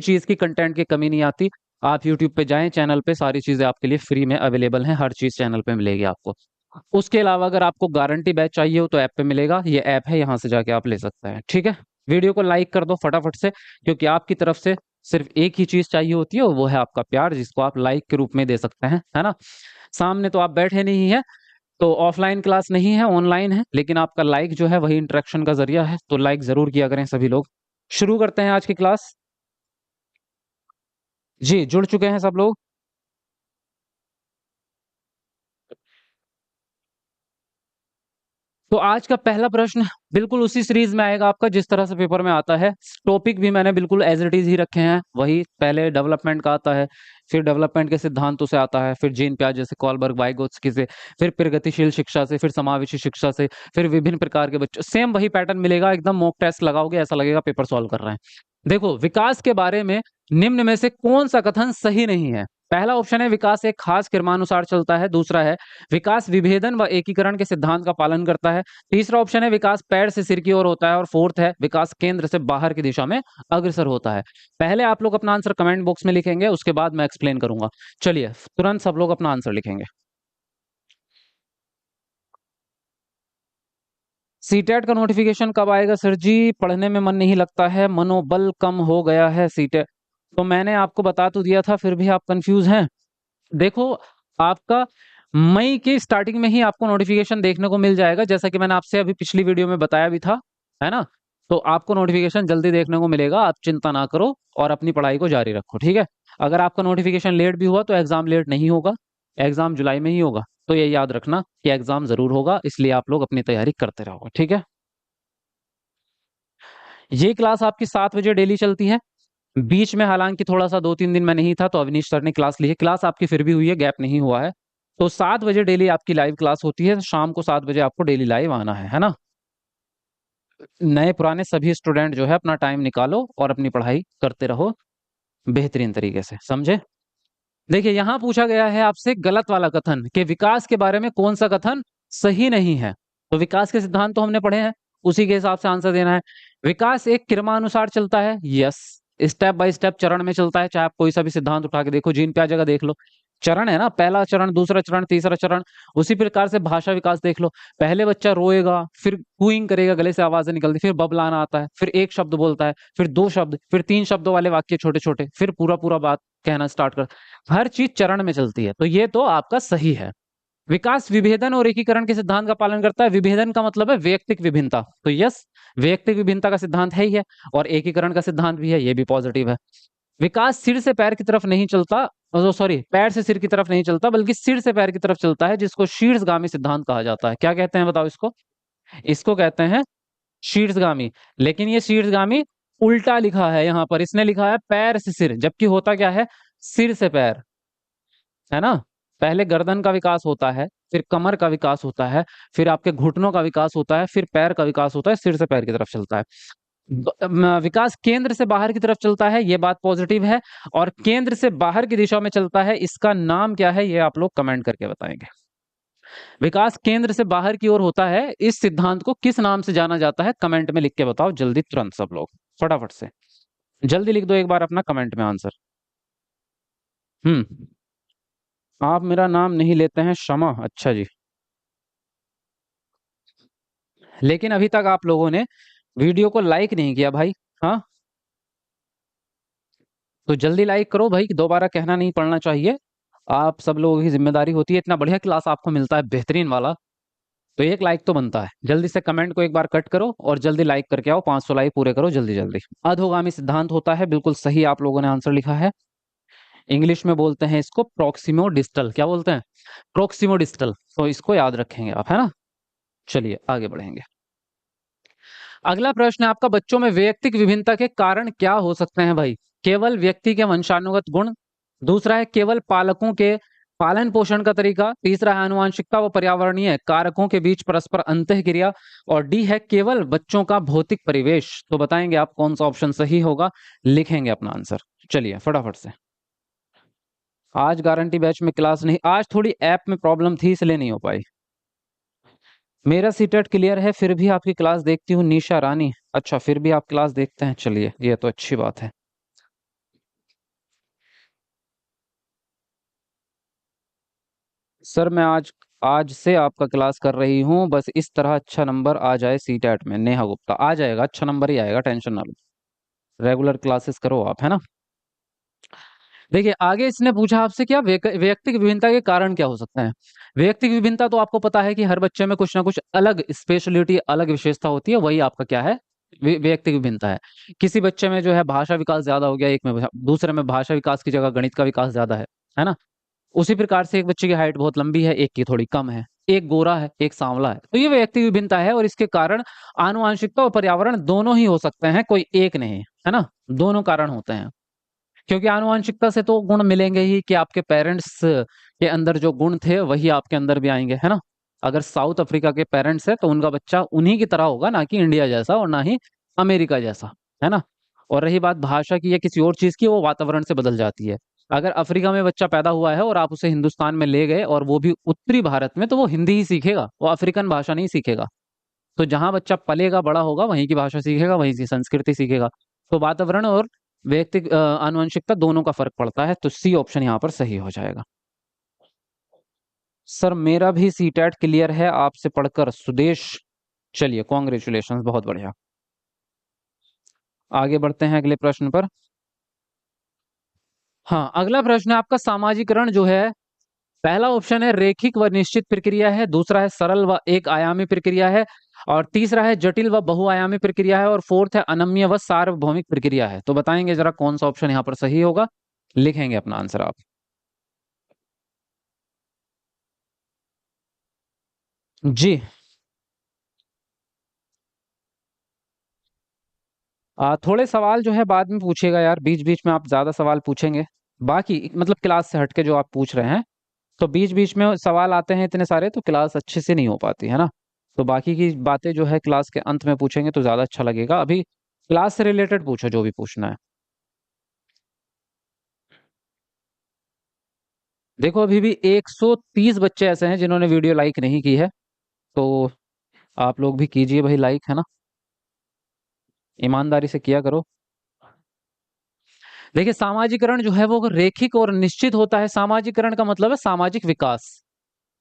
चीज की कंटेंट की कमी नहीं आती। आप यूट्यूब पे जाएं, चैनल पे सारी चीजें आपके लिए फ्री में अवेलेबल हैं, हर चीज चैनल पे मिलेगी आपको। उसके अलावा अगर आपको गारंटी बैच चाहिए हो तो ऐप पे मिलेगा, ये ऐप है, यहाँ से जाके आप ले सकते हैं। ठीक है, वीडियो को लाइक कर दो फटाफट से, क्योंकि आपकी तरफ से सिर्फ एक ही चीज चाहिए होती है, वो है आपका प्यार, जिसको आप लाइक के रूप में दे सकते हैं, है ना। सामने तो आप बैठे नहीं है, तो ऑफलाइन क्लास नहीं है, ऑनलाइन है, लेकिन आपका लाइक जो है वही इंटरेक्शन का जरिया है, तो लाइक जरूर किया करें सभी लोग। शुरू करते हैं आज की क्लास। जी, जुड़ चुके हैं सब लोग। तो आज का पहला प्रश्न बिल्कुल उसी सीरीज में आएगा आपका जिस तरह से पेपर में आता है। टॉपिक भी मैंने बिल्कुल एज इट इज ही रखे हैं, वही पहले डेवलपमेंट का आता है, फिर डेवलपमेंट के सिद्धांतों से आता है, फिर जीन पियाजे से, कॉलबर्ग, वाइगोत्स्की से, फिर प्रगतिशील शिक्षा से, फिर समावेशी शिक्षा से, फिर विभिन्न प्रकार के बच्चों, सेम वही पैटर्न मिलेगा। एकदम मॉक टेस्ट लगाओगे ऐसा लगेगा पेपर सॉल्व कर रहे हैं। देखो, विकास के बारे में निम्न में से कौन सा कथन सही नहीं है। पहला ऑप्शन है विकास एक खास क्रमानुसार चलता है। दूसरा है विकास विभेदन व एकीकरण के सिद्धांत का पालन करता है। तीसरा ऑप्शन है विकास पैर से सिर की ओर होता है। और फोर्थ है विकास केंद्र से बाहर की दिशा में अग्रसर होता है। पहले आप लोग अपना आंसर कमेंट बॉक्स में लिखेंगे, उसके बाद मैं एक्सप्लेन करूंगा। चलिए तुरंत सब लोग अपना आंसर लिखेंगे। सीटेट का नोटिफिकेशन कब आएगा सर जी? पढ़ने में मन नहीं लगता है, मनोबल कम हो गया है सीटेट। तो मैंने आपको बता तो दिया था, फिर भी आप कंफ्यूज हैं। देखो, आपका मई की स्टार्टिंग में ही आपको नोटिफिकेशन देखने को मिल जाएगा, जैसा कि मैंने आपसे अभी पिछली वीडियो में बताया भी था, है ना। तो आपको नोटिफिकेशन जल्दी देखने को मिलेगा, आप चिंता ना करो और अपनी पढ़ाई को जारी रखो, ठीक है। अगर आपका नोटिफिकेशन लेट भी हुआ तो एग्जाम लेट नहीं होगा, एग्जाम जुलाई में ही होगा। तो ये याद रखना कि एग्जाम जरूर होगा, इसलिए आप लोग अपनी तैयारी करते रहोगे, ठीक है। ये क्लास आपकी 7 बजे डेली चलती है। बीच में हालांकि थोड़ा सा 2-3 दिन में नहीं था, तो अवनीश सर ने क्लास ली है, क्लास आपकी फिर भी हुई है, गैप नहीं हुआ है। तो 7 बजे डेली आपकी लाइव क्लास होती है, शाम को 7 बजे आपको डेली लाइव आना है ना। नए पुराने सभी स्टूडेंट जो है अपना टाइम निकालो और अपनी पढ़ाई करते रहो बेहतरीन तरीके से, समझे। देखिए, यहां पूछा गया है आपसे गलत वाला कथन कि विकास के बारे में कौन सा कथन सही नहीं है। तो विकास के सिद्धांत तो हमने पढ़े हैं, उसी के हिसाब से आंसर देना है। विकास एक क्रमानुसार चलता है, यस। स्टेप बाय स्टेप चरण में चलता है, चाहे आप कोई सा भी सिद्धांत उठा के देखो, जीन प्याजे का देख लो, चरण है ना, पहला चरण, दूसरा चरण, तीसरा चरण। उसी प्रकार से भाषा विकास देख लो, पहले बच्चा रोएगा, फिर कूइंग करेगा, गले से आवाजें निकलती, फिर बबलाना आता है, फिर एक शब्द बोलता है, फिर 2 शब्द, फिर 3 शब्दों वाले वाक्य छोटे छोटे, फिर पूरा पूरा बात कहना स्टार्ट कर। हर चीज चरण में चलती है, तो ये तो आपका सही है। विकास विभेदन और एकीकरण के सिद्धांत का पालन करता है। विभेदन का मतलब है वैयक्तिक विभिन्नता, तो यस, वैयक्तिक विभिन्नता का सिद्धांत है ही है। और एकीकरण का सिद्धांत भी है, ये भी पॉजिटिव है। विकास सिर से पैर की तरफ नहीं चलता, सॉरी, पैर से सिर की तरफ नहीं चलता, बल्कि सिर से पैर की तरफ चलता है, जिसको शीर्षगामी सिद्धांत कहा जाता है। क्या कहते हैं बताओ इसको? इसको कहते हैं शीर्षगामी। लेकिन ये शीर्षगामी उल्टा लिखा है यहाँ पर, इसने लिखा है पैर से सिर, जबकि होता क्या है, सिर से पैर, है ना। पहले गर्दन का विकास होता है, फिर कमर का विकास होता है, फिर आपके घुटनों का विकास होता है, फिर पैर का विकास होता है, सिर से पैर की तरफ चलता है। विकास केंद्र से बाहर की तरफ चलता है, ये बात पॉजिटिव है। और केंद्र से बाहर की दिशा में चलता है, इसका नाम क्या है ये आप लोग कमेंट करके बताएंगे। विकास केंद्र से बाहर की ओर होता है, इस सिद्धांत को किस नाम से जाना जाता है, कमेंट में लिख के बताओ जल्दी, तुरंत सब लोग फटाफट से जल्दी लिख दो एक बार अपना कमेंट में आंसर। हम्म। आप मेरा नाम नहीं लेते हैं, क्षमा, अच्छा जी। लेकिन अभी तक आप लोगों ने वीडियो को लाइक नहीं किया भाई। हाँ, तो जल्दी लाइक करो भाई, दोबारा कहना नहीं पड़ना चाहिए। आप सब लोगों की जिम्मेदारी होती है, इतना बढ़िया क्लास आपको मिलता है बेहतरीन वाला, तो एक लाइक तो बनता है। जल्दी से कमेंट को एक बार कट करो और जल्दी लाइक करके आओ, 500 लाइक पूरे करो जल्दी जल्दी। अधोगामी सिद्धांत होता है, बिल्कुल सही आप लोगों ने आंसर लिखा है। इंग्लिश में बोलते हैं इसको प्रोक्सिमो डिस्टल, क्या बोलते हैं, प्रोक्सिमो डिस्टल, तो इसको याद रखेंगे आप, है ना। चलिए आगे बढ़ेंगे। अगला प्रश्न है आपका, बच्चों में वैयक्तिक विभिन्नता के कारण क्या हो सकते हैं भाई? केवल व्यक्ति के वंशानुगत गुण, दूसरा है केवल पालकों के पालन पोषण का तरीका, तीसरा है आनुवंशिकता व पर्यावरणीय कारकों के बीच परस्पर अंतःक्रिया, और डी है केवल बच्चों का भौतिक परिवेश। तो बताएंगे आप कौन सा ऑप्शन सही होगा, लिखेंगे अपना आंसर। चलिए फटाफट से। आज गारंटी बैच में क्लास नहीं, आज थोड़ी ऐप में प्रॉब्लम थी इसलिए नहीं हो पाई। मेरा सीटेट क्लियर है, फिर भी आपकी क्लास देखती हूँ, निशा रानी। अच्छा, फिर भी आप क्लास देखते हैं, चलिए ये तो अच्छी बात है। सर मैं आज आज से आपका क्लास कर रही हूँ, बस इस तरह अच्छा नंबर आ जाए सीटेट में। नेहा गुप्ता आ जाएगा, अच्छा नंबर ही आएगा, टेंशन ना लो। रेगुलर क्लासेस करो आप, है ना। देखिए आगे इसने पूछा आपसे क्या व्यक्तिक विभिन्नता के कारण क्या हो सकते हैं। व्यक्तिक विभिन्नता तो आपको पता है कि हर बच्चे में कुछ ना कुछ अलग स्पेशलिटी, अलग विशेषता होती है, वही आपका क्या है, व्यक्तिक विभिन्नता है। किसी बच्चे में जो है भाषा विकास ज्यादा हो गया, एक में दूसरे में भाषा विकास की जगह गणित का विकास ज्यादा है ना। उसी प्रकार से एक बच्चे की हाइट बहुत लंबी है, एक की थोड़ी कम है, एक गोरा है, एक सांवला है, तो ये व्यक्ति विभिन्नता है। और इसके कारण आनुवंशिकता और पर्यावरण दोनों ही हो सकते हैं, कोई एक नहीं, है ना। दोनों कारण होते हैं, क्योंकि आनुवंशिकता से तो गुण मिलेंगे ही कि आपके पेरेंट्स के अंदर जो गुण थे वही आपके अंदर भी आएंगे, है ना। अगर साउथ अफ्रीका के पेरेंट्स है तो उनका बच्चा उन्हीं की तरह होगा, ना कि इंडिया जैसा और ना ही अमेरिका जैसा, है ना। और रही बात भाषा की या किसी और चीज की, वो वातावरण से बदल जाती है। अगर अफ्रीका में बच्चा पैदा हुआ है और आप उसे हिंदुस्तान में ले गए और वो भी उत्तरी भारत में, तो वो हिंदी ही सीखेगा, वो अफ्रीकन भाषा नहीं सीखेगा। तो जहां बच्चा पलेगा बड़ा होगा वहीं की भाषा सीखेगा, वहीं की संस्कृति सीखेगा। तो वातावरण और व्यक्ति आनुवंशिकता दोनों का फर्क पड़ता है, तो सी ऑप्शन यहाँ पर सही हो जाएगा। सर मेरा भी सीटेट क्लियर है आपसे पढ़कर, सुदेश। चलिए कॉन्ग्रेचुलेशन, बहुत बढ़िया। आगे बढ़ते हैं अगले प्रश्न पर। हाँ, अगला प्रश्न है आपका सामाजिकरण जो है। पहला ऑप्शन है रेखिक व निश्चित प्रक्रिया है, दूसरा है सरल व एक आयामी प्रक्रिया है, और तीसरा है जटिल व बहुआयामी प्रक्रिया है, और फोर्थ है अनम्य व सार्वभौमिक प्रक्रिया है। तो बताएंगे जरा कौन सा ऑप्शन यहाँ पर सही होगा, लिखेंगे अपना आंसर आप। जी। थोड़े सवाल जो है बाद में पूछेगा यार, बीच बीच में आप ज्यादा सवाल पूछेंगे, बाकी मतलब क्लास से हटके जो आप पूछ रहे हैं, तो बीच बीच में सवाल आते हैं इतने सारे, तो क्लास अच्छे से नहीं हो पाती है ना। तो बाकी की बातें जो है क्लास के अंत में पूछेंगे तो ज्यादा अच्छा लगेगा। अभी क्लास से रिलेटेड पूछो जो भी पूछना है। देखो अभी भी 130 बच्चे ऐसे हैं जिन्होंने वीडियो लाइक नहीं की है, तो आप लोग भी कीजिए भाई लाइक, है ना। ईमानदारी से किया करो। देखिए सामाजिकरण जो है वो अगर रेखिक और निश्चित होता है, सामाजिकरण का मतलब है सामाजिक विकास,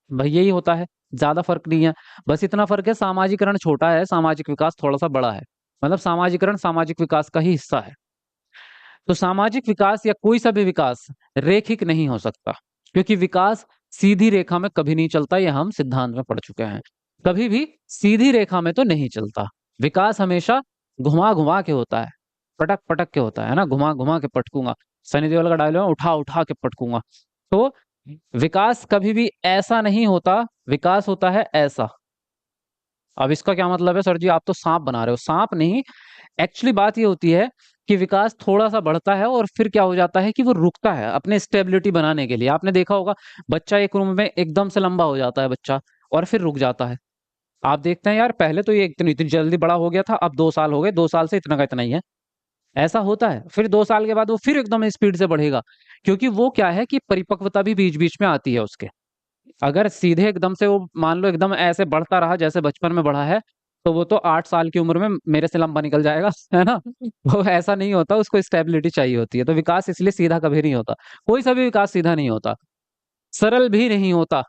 भाई यही होता है। ज्यादा फर्क नहीं है, बस इतना फर्क है सामाजिकरण छोटा है, सामाजिक विकास थोड़ा सा बड़ा है। मतलब सामाजिकरण सामाजिक विकास का ही हिस्सा है। तो सामाजिक विकास या कोई सा भी विकास रेखिक नहीं हो सकता, क्योंकि विकास सीधी रेखा में कभी नहीं चलता, ये हम सिद्धांत में पढ़ चुके हैं। कभी भी सीधी रेखा में तो नहीं चलता। विकास हमेशा घुमा घुमा के होता है, पटक पटक के होता है ना, घुमा घुमा के पटकूंगा। सनी देओल का डायलॉग है, उठा उठा के पटकूंगा। तो विकास कभी भी ऐसा नहीं होता, विकास होता है ऐसा। अब इसका क्या मतलब है सर जी, आप तो सांप बना रहे हो, सांप नहीं। एक्चुअली बात ये होती है कि विकास थोड़ा सा बढ़ता है और फिर क्या हो जाता है कि वो रुकता है अपने स्टेबिलिटी बनाने के लिए। आपने देखा होगा बच्चा एक उम्र में एकदम से लंबा हो जाता है बच्चा, और फिर रुक जाता है। आप देखते हैं यार पहले तो ये इतनी इतनी जल्दी बड़ा हो गया था, अब 2 साल हो गए, 2 साल से इतना का इतना ही है। ऐसा होता है, फिर 2 साल के बाद वो फिर एकदम स्पीड से बढ़ेगा, क्योंकि वो क्या है कि परिपक्वता भी बीच बीच में आती है उसके। अगर सीधे एकदम से वो मान लो एकदम ऐसे बढ़ता रहा जैसे बचपन में बढ़ा है, तो वो तो 8 साल की उम्र में मेरे से लंबा निकल जाएगा, है ना। वो ऐसा नहीं होता, उसको स्टेबिलिटी चाहिए होती है। तो विकास इसलिए सीधा कभी नहीं होता, कोई सा भी विकास सीधा नहीं होता, सरल भी नहीं होता।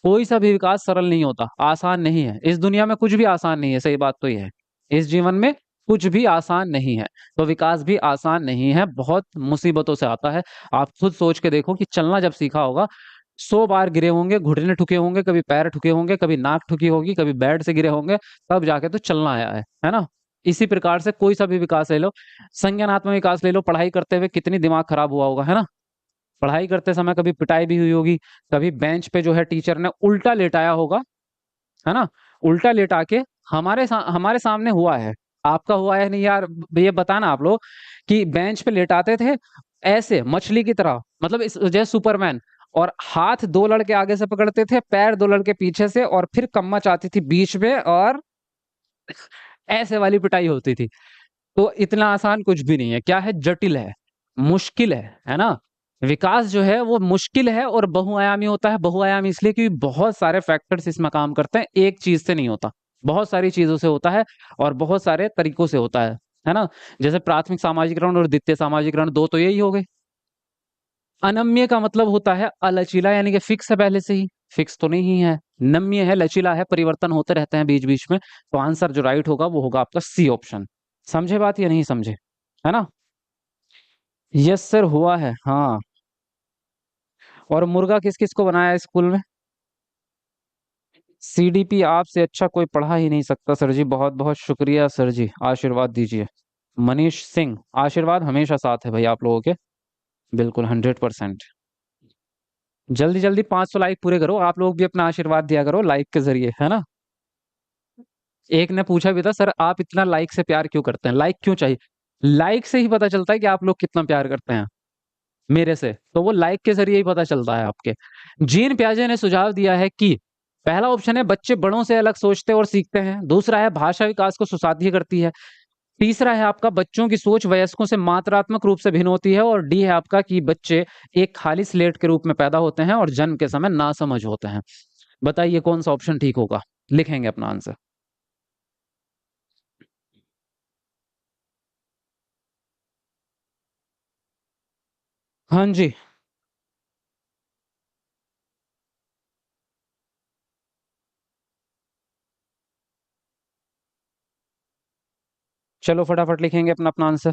कोई सा भी विकास सरल नहीं होता, आसान नहीं है। इस दुनिया में कुछ भी आसान नहीं है, सही बात तो ये है। इस जीवन में कुछ भी आसान नहीं है, तो विकास भी आसान नहीं है, बहुत मुसीबतों से आता है। आप खुद सोच के देखो कि चलना जब सीखा होगा, 100 बार गिरे होंगे, घुटने ठुके होंगे, कभी पैर ठुके होंगे, कभी नाक ठुकी होगी, कभी बेड से गिरे होंगे, तब जाके तो चलना आया है ना। इसी प्रकार से कोई सा भी विकास ले लो, संज्ञानात्मक विकास ले लो, पढ़ाई करते हुए कितनी दिमाग खराब हुआ होगा, है ना। पढ़ाई करते समय कभी पिटाई भी हुई होगी, कभी बेंच पे जो है टीचर ने उल्टा लेटाया होगा, है ना। उल्टा लेटा के हमारे सामने हुआ है। आपका हुआ है नहीं यार, ये बताना आप लोग कि बेंच पे लेटाते थे ऐसे मछली की तरह, मतलब इस जैसे सुपरमैन, और हाथ दो लड़के आगे से पकड़ते थे, पैर दो लड़के पीछे से, और फिर कम्मच आती थी बीच में, और ऐसे वाली पिटाई होती थी। तो इतना आसान कुछ भी नहीं है, क्या है, जटिल है, मुश्किल है ना। विकास जो है वो मुश्किल है और बहुआयामी होता है। बहुआयामी इसलिए क्योंकि बहुत सारे फैक्टर्स इसमें काम करते हैं, एक चीज से नहीं होता, बहुत सारी चीजों से होता है, और बहुत सारे तरीकों से होता है ना। जैसे प्राथमिक सामाजिकरण और द्वितीय सामाजिकरण, दो तो यही हो गए। अनम्य का मतलब होता है अलचीला, यानी कि फिक्स है पहले से ही, फिक्स तो नहीं है। नम्य है, लचीला है, परिवर्तन होते रहते हैं बीच बीच में। तो आंसर जो राइट होगा वो होगा आपका सी ऑप्शन। समझे बात या नहीं समझे? है ना? यस सर, हुआ है हाँ। और मुर्गा किस किस को बनाया है स्कूल में? सीडीपी आपसे अच्छा कोई पढ़ा ही नहीं सकता सर जी, बहुत बहुत शुक्रिया सर जी, आशीर्वाद दीजिए। मनीष सिंह, आशीर्वाद हमेशा साथ है भाई आप लोगों के, बिल्कुल 100%। जल्दी जल्दी 500 लाइक पूरे करो, आप लोग भी अपना आशीर्वाद दिया करो लाइक के जरिए, है ना? एक ने पूछा भी था, सर आप इतना लाइक से प्यार क्यों करते हैं, लाइक क्यों चाहिए? लाइक से ही पता चलता है कि आप लोग कितना प्यार करते हैं मेरे से, तो वो लाइक के जरिए ही पता चलता है आपके। जीन प्याजे ने सुझाव दिया है कि पहला ऑप्शन है बच्चे बड़ों से अलग सोचते और सीखते हैं, दूसरा है भाषा विकास को सुसाध्य करती है, तीसरा है आपका बच्चों की सोच वयस्कों से मात्रात्मक रूप से भिन्न होती है, और डी है आपका कि बच्चे एक खाली स्लेट के रूप में पैदा होते हैं और जन्म के समय नासमझ होते हैं। बताइए कौन सा ऑप्शन ठीक होगा, लिखेंगे अपना आंसर। हाँ जी। चलो फटाफट लिखेंगे अपना अपना आंसर।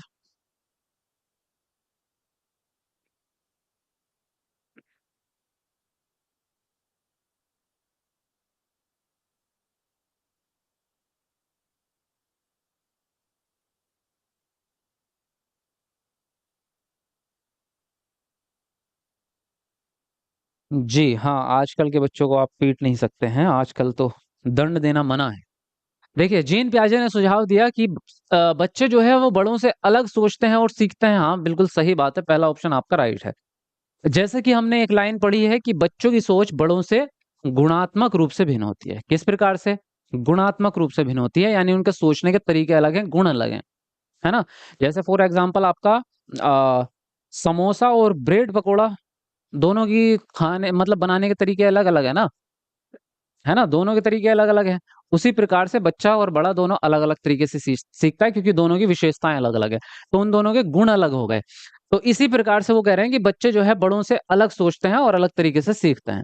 जी हाँ, आजकल के बच्चों को आप पीट नहीं सकते हैं, आजकल तो दंड देना मना है। देखिए जीन प्याजे ने सुझाव दिया कि बच्चे जो है वो बड़ों से अलग सोचते हैं और सीखते हैं। हाँ बिल्कुल सही बात है, पहला ऑप्शन आपका राइट है। जैसे कि हमने एक लाइन पढ़ी है कि बच्चों की सोच बड़ों से गुणात्मक रूप से भिन्न होती है। किस प्रकार से? गुणात्मक रूप से भिन्न होती है, यानी उनके सोचने के तरीके अलग हैं, गुण अलग हैं, है ना? जैसे फॉर एग्जांपल आपका समोसा और ब्रेड पकोड़ा, दोनों की खाने मतलब बनाने के तरीके अलग अलग है ना, है ना? दोनों के तरीके अलग अलग हैं। उसी प्रकार से बच्चा और बड़ा दोनों अलग अलग तरीके से सीखता है, क्योंकि दोनों की विशेषताएं अलग अलग है, तो उन दोनों के गुण अलग हो गए। तो इसी प्रकार से वो कह रहे हैं कि बच्चे जो है बड़ों से अलग सोचते हैं और अलग तरीके से सीखते हैं।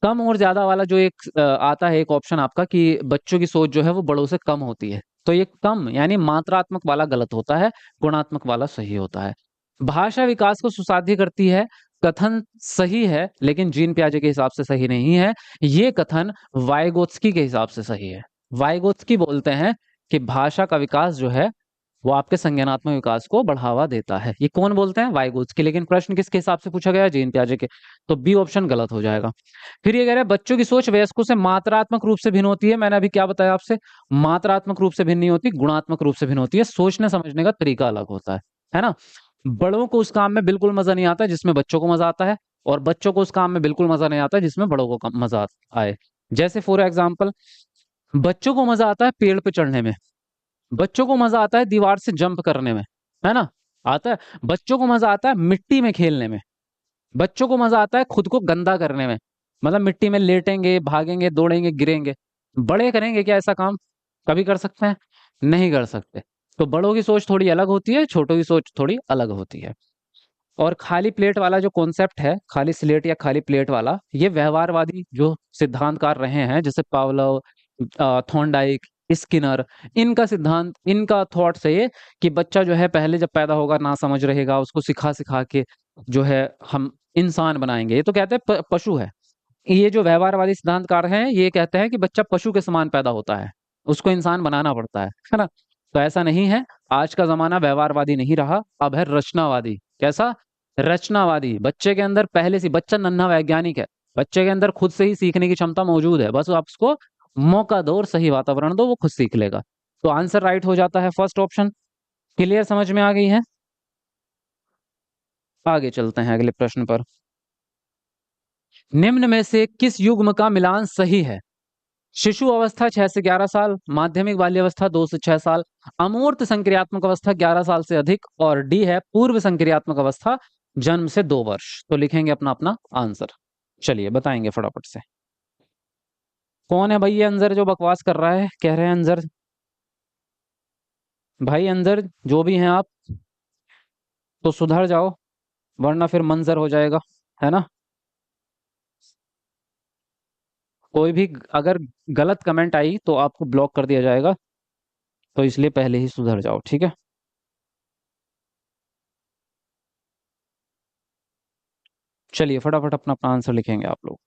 कम और ज्यादा वाला जो एक आता है एक ऑप्शन आपका कि बच्चों की सोच जो है वो बड़ों से कम होती है, तो ये कम यानी मात्रात्मक वाला गलत होता है, गुणात्मक वाला सही होता है। भाषा विकास को सुसाध्य करती है, कथन सही है, लेकिन जीन पियाजे के हिसाब से सही नहीं है। ये कथन वाइगोत्स्की के हिसाब से सही है। वाइगोत्स्की बोलते हैं कि भाषा का विकास जो है वो आपके संज्ञानात्मक विकास को बढ़ावा देता है। ये कौन बोलते हैं? वाइगोत्स्की। लेकिन प्रश्न किसके हिसाब से पूछा गया है? जीन पियाजे के। तो बी ऑप्शन गलत हो जाएगा। फिर ये कह रहा है बच्चों की सोच वयस्कों से मात्रात्मक रूप से भिन्न होती है। मैंने अभी क्या बताया आपसे? मात्रात्मक रूप से भिन्न नहीं होती, गुणात्मक रूप से भिन्न होती है। सोचने समझने का तरीका अलग होता है ना? बड़ों को उस काम में बिल्कुल मजा नहीं आता जिसमें बच्चों को मजा आता है, और बच्चों को उस काम में बिल्कुल मजा नहीं आता जिसमें बड़ों को मजा आए। जैसे फॉर एग्जाम्पल, बच्चों को मजा आता है पेड़ पे चढ़ने में, बच्चों को मजा आता है दीवार से जंप करने में, है ना? आता है। बच्चों को मजा आता है मिट्टी में खेलने में, बच्चों को मजा आता है खुद को गंदा करने में, मतलब मिट्टी में लेटेंगे, भागेंगे, दौड़ेंगे, गिरेंगे। बड़े करेंगे क्या ऐसा काम? कभी कर सकते हैं? नहीं कर सकते। तो बड़ों की सोच थोड़ी अलग होती है, छोटों की सोच थोड़ी अलग होती है। और खाली प्लेट वाला जो कॉन्सेप्ट है, खाली स्लेट या खाली प्लेट वाला, ये व्यवहारवादी जो सिद्धांतकार रहे हैं, जैसे पावलोव, थॉर्नडाइक, स्किनर, इनका सिद्धांत, इनका थॉट्स है ये कि बच्चा जो है पहले जब पैदा होगा ना समझ रहेगा, उसको सिखा सिखा के जो है हम इंसान बनाएंगे। ये तो कहते हैं पशु है। ये जो व्यवहारवादी सिद्धांतकार हैं ये कहते हैं कि बच्चा पशु के समान पैदा होता है, उसको इंसान बनाना पड़ता है ना? तो ऐसा नहीं है। आज का जमाना व्यवहारवादी नहीं रहा, अब है रचनावादी। कैसा? रचनावादी। बच्चे के अंदर पहले से, बच्चा नन्हा वैज्ञानिक है, बच्चे के अंदर खुद से ही सीखने की क्षमता मौजूद है, बस आप उसको मौका दो और सही वातावरण दो, वो खुद सीख लेगा। तो आंसर राइट हो जाता है फर्स्ट ऑप्शन। क्लियर, समझ में आ गई है? आगे चलते हैं अगले प्रश्न पर। निम्न में से किस युग्म का मिलान सही है? शिशु अवस्था 6 से 11 साल, माध्यमिक बाल्यावस्था 2 से 6 साल, अमूर्त संक्रियात्मक अवस्था 11 साल से अधिक, और डी है पूर्व संक्रियात्मक अवस्था जन्म से 2 वर्ष। तो लिखेंगे अपना अपना आंसर। चलिए बताएंगे फटाफट से। कौन है भाई ये अंजर जो बकवास कर रहा है? कह रहे हैं अंजर। भाई अंजर जो भी हैं आप, तो सुधर जाओ। वरना फिर मंजर हो जाएगा, है ना। कोई भी अगर गलत कमेंट आई तो आपको ब्लॉक कर दिया जाएगा, तो इसलिए पहले ही सुधर जाओ, ठीक है। चलिए फटाफट अपना अपना आंसर लिखेंगे आप लोग।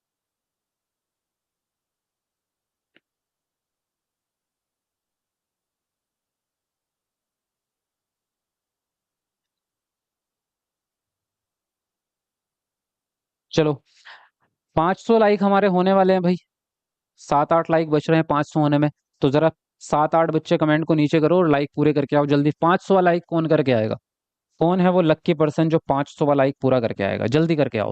चलो 500 लाइक हमारे होने वाले हैं भाई, 7-8 लाइक बच रहे हैं 500 होने में। तो जरा 7-8 बच्चे कमेंट को नीचे करो और लाइक पूरे करके आओ जल्दी। 500 लाइक कौन करके आएगा? कौन है वो लक्की पर्सन जो 500 लाइक पूरा करके आएगा? जल्दी करके आओ।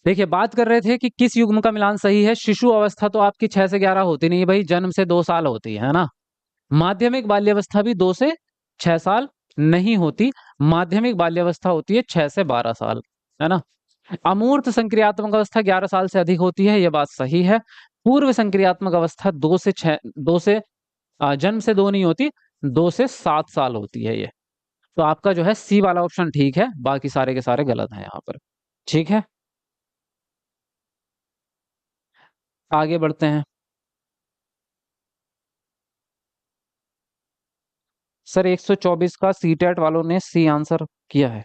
देखिए बात कर रहे थे कि किस युग्म का मिलान सही है। शिशु अवस्था तो आपकी 6 से 11 होती नहीं है भाई, जन्म से 2 साल होती है ना। माध्यमिक बाल्यावस्था भी 2 से 6 साल नहीं होती, माध्यमिक बाल्यावस्था होती है 6 से 12 साल, है ना। अमूर्त संक्रियात्मक अवस्था 11 साल से अधिक होती है, यह बात सही है। पूर्व संक्रियात्मक अवस्था 2 से जन्म से 2 नहीं होती, 2 से 7 साल होती है ये। तो आपका जो है सी वाला ऑप्शन ठीक है, बाकी सारे के सारे गलत हैं यहाँ पर। ठीक है, आगे बढ़ते हैं। सर 124 का सीटेट वालों ने सी आंसर किया है,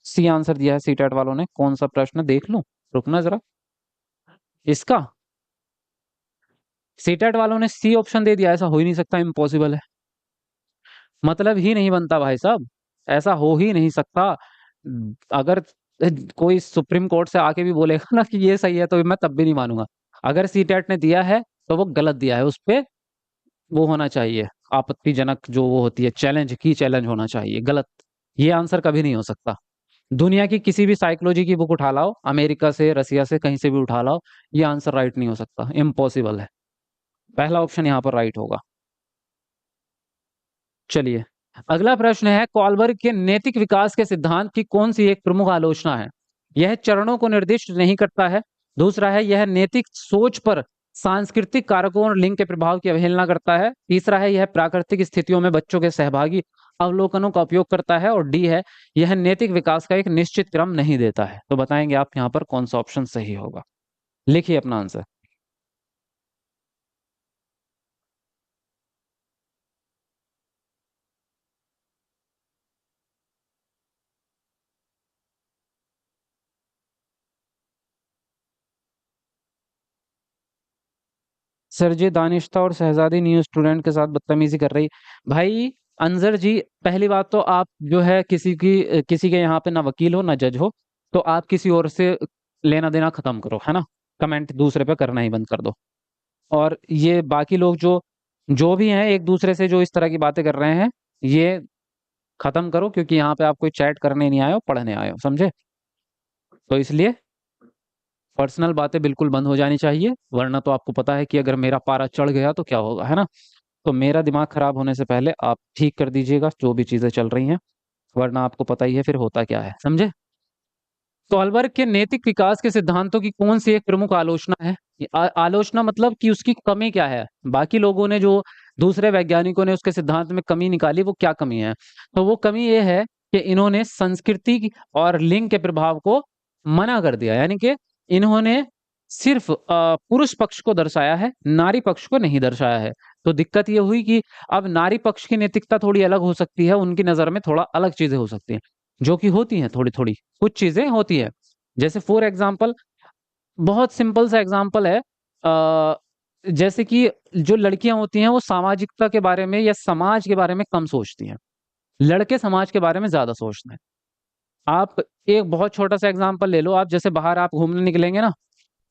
सी आंसर दिया है सीटेट वालों ने। कौन सा प्रश्न देख लूं, रुकना जरा। इसका सीटेट वालों ने सी ऑप्शन दे दिया, ऐसा हो ही नहीं सकता, इम्पॉसिबल है। मतलब ही नहीं बनता भाई साहब, ऐसा हो ही नहीं सकता। अगर कोई सुप्रीम कोर्ट से आके भी बोलेगा ना कि ये सही है तो मैं तब भी नहीं मानूंगा। अगर सीटेट ने दिया है तो वो गलत दिया है, उस पे वो होना चाहिए आपत्तिजनक, जो वो होती है चैलेंज की, चैलेंज होना चाहिए। गलत, ये आंसर कभी नहीं हो सकता। दुनिया की किसी भी साइकोलॉजी की बुक उठा लाओ, अमेरिका से, रसिया से, कहीं से भी उठा लाओ, ये आंसर राइट नहीं हो सकता, इम्पॉसिबल है। पहला ऑप्शन यहाँ पर राइट होगा। चलिए अगला प्रश्न है, कॉलबर्ग के नैतिक विकास के सिद्धांत की कौन सी एक प्रमुख आलोचना है? यह चरणों को निर्दिष्ट नहीं करता है। दूसरा है यह नैतिक सोच पर सांस्कृतिक कारकों और लिंग के प्रभाव की अवहेलना करता है। तीसरा है यह प्राकृतिक स्थितियों में बच्चों के सहभागी अवलोकनों का उपयोग करता है। और डी है यह नैतिक विकास का एक निश्चित क्रम नहीं देता है। तो बताएंगे आप यहाँ पर कौन सा ऑप्शन सही होगा? लिखिए अपना आंसर। सर जी दानिश था और शहजादी न्यू स्टूडेंट के साथ बदतमीजी कर रही। भाई अंजर जी, पहली बात तो आप जो है किसी के यहाँ पे ना वकील हो ना जज हो, तो आप किसी और से लेना देना खत्म करो, है ना। कमेंट दूसरे पे करना ही बंद कर दो। और ये बाकी लोग जो जो भी हैं एक दूसरे से जो इस तरह की बातें कर रहे हैं, ये खत्म करो, क्योंकि यहाँ पे आप कोई चैट करने नहीं आए हो, पढ़ने आए हो, समझे। तो इसलिए पर्सनल बातें बिल्कुल बंद हो जानी चाहिए, वरना तो आपको पता है कि अगर मेरा पारा चढ़ गया तो क्या होगा, है ना। तो मेरा दिमाग खराब होने से पहले आप ठीक कर दीजिएगा जो भी चीजें चल रही हैं, वरना आपको पता ही है फिर होता क्या है, समझे। सॉल्बर्ग के नैतिक विकास के सिद्धांतों की कौन सी एक प्रमुख आलोचना है? ये आलोचना मतलब कि उसकी कमी क्या है, बाकी लोगों ने जो दूसरे वैज्ञानिकों ने उसके सिद्धांत में कमी निकाली वो क्या कमी है? तो वो कमी ये है कि इन्होंने और लिंग के प्रभाव को मना कर दिया, यानी कि इन्होंने सिर्फ पुरुष पक्ष को दर्शाया है, नारी पक्ष को नहीं दर्शाया है। तो दिक्कत ये हुई कि अब नारी पक्ष की नैतिकता थोड़ी अलग हो सकती है, उनकी नजर में थोड़ा अलग चीजें हो सकती हैं, जो कि होती हैं थोड़ी थोड़ी, कुछ चीजें होती है। जैसे फॉर एग्जाम्पल, बहुत सिंपल सा एग्जाम्पल है, जैसे कि जो लड़कियां होती हैं वो सामाजिकता के बारे में या समाज के बारे में कम सोचती हैं, लड़के समाज के बारे में ज्यादा सोचते हैं। आप एक बहुत छोटा सा एग्जाम्पल ले लो, आप जैसे बाहर आप घूमने निकलेंगे ना,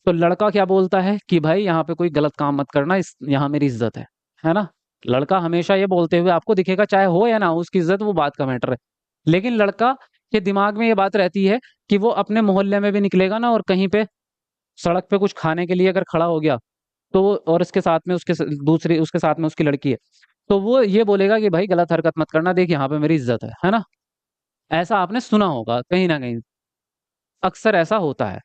तो लड़का क्या बोलता है कि भाई यहाँ पे कोई गलत काम मत करना, इस यहाँ मेरी इज्जत है ना। लड़का हमेशा ये बोलते हुए आपको दिखेगा, चाहे हो या ना हो उसकी इज्जत, वो बात का मैटर है। लेकिन लड़का के दिमाग में ये बात रहती है कि वो अपने मोहल्ले में भी निकलेगा ना, और कहीं पे सड़क पे कुछ खाने के लिए अगर खड़ा हो गया, तो और उसके साथ में दूसरी उसके साथ में उसकी लड़की है, तो वो ये बोलेगा कि भाई गलत हरकत मत करना, देख यहाँ पे मेरी इज्जत है ना। ऐसा आपने सुना होगा कहीं ना कहीं, अक्सर ऐसा होता है।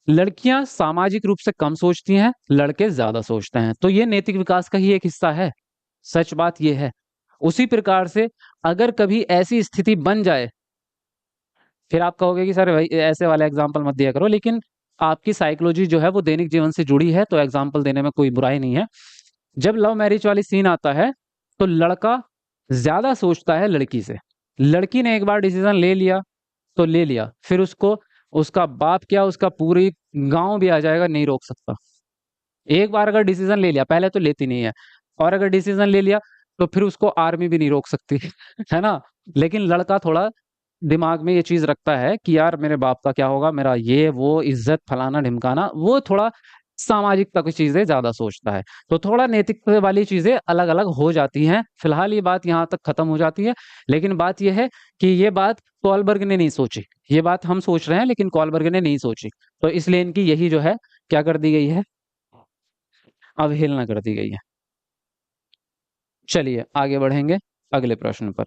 लड़कियां सामाजिक रूप से कम सोचती हैं, लड़के ज्यादा सोचते हैं, तो ये नैतिक विकास का ही एक हिस्सा है। सच बात ये है। उसी प्रकार से अगर कभी ऐसी स्थिति बन जाए फिर आप कहोगे कि सर भाई ऐसे वाले एग्जाम्पल मत दिया करो, लेकिन आपकी साइकोलॉजी जो है वो दैनिक जीवन से जुड़ी है, तो एग्जाम्पल देने में कोई बुराई नहीं है। जब लव मैरिज वाली सीन आता है तो लड़का ज्यादा सोचता है लड़की से। लड़की ने एक बार डिसीजन ले लिया तो ले लिया, फिर उसको उसका बाप क्या, उसका पूरी गांव भी आ जाएगा, नहीं रोक सकता। एक बार अगर डिसीजन ले लिया, पहले तो लेती नहीं है, और अगर डिसीजन ले लिया तो फिर उसको आर्मी भी नहीं रोक सकती है ना। लेकिन लड़का थोड़ा दिमाग में ये चीज रखता है कि यार मेरे बाप का क्या होगा, मेरा ये वो इज्जत फलाना ढिमकाना, वो थोड़ा सामाजिकता की चीजें ज्यादा सोचता है। तो थोड़ा नैतिकता वाली चीजें अलग अलग हो जाती हैं। फिलहाल ये बात यहाँ तक खत्म हो जाती है। लेकिन बात यह है कि ये बात कॉलबर्ग ने नहीं सोची, ये बात हम सोच रहे हैं लेकिन कॉलबर्ग ने नहीं सोची। तो इसलिए इनकी यही जो है क्या कर दी गई है, अवहेलना कर दी गई है। चलिए आगे बढ़ेंगे अगले प्रश्न पर।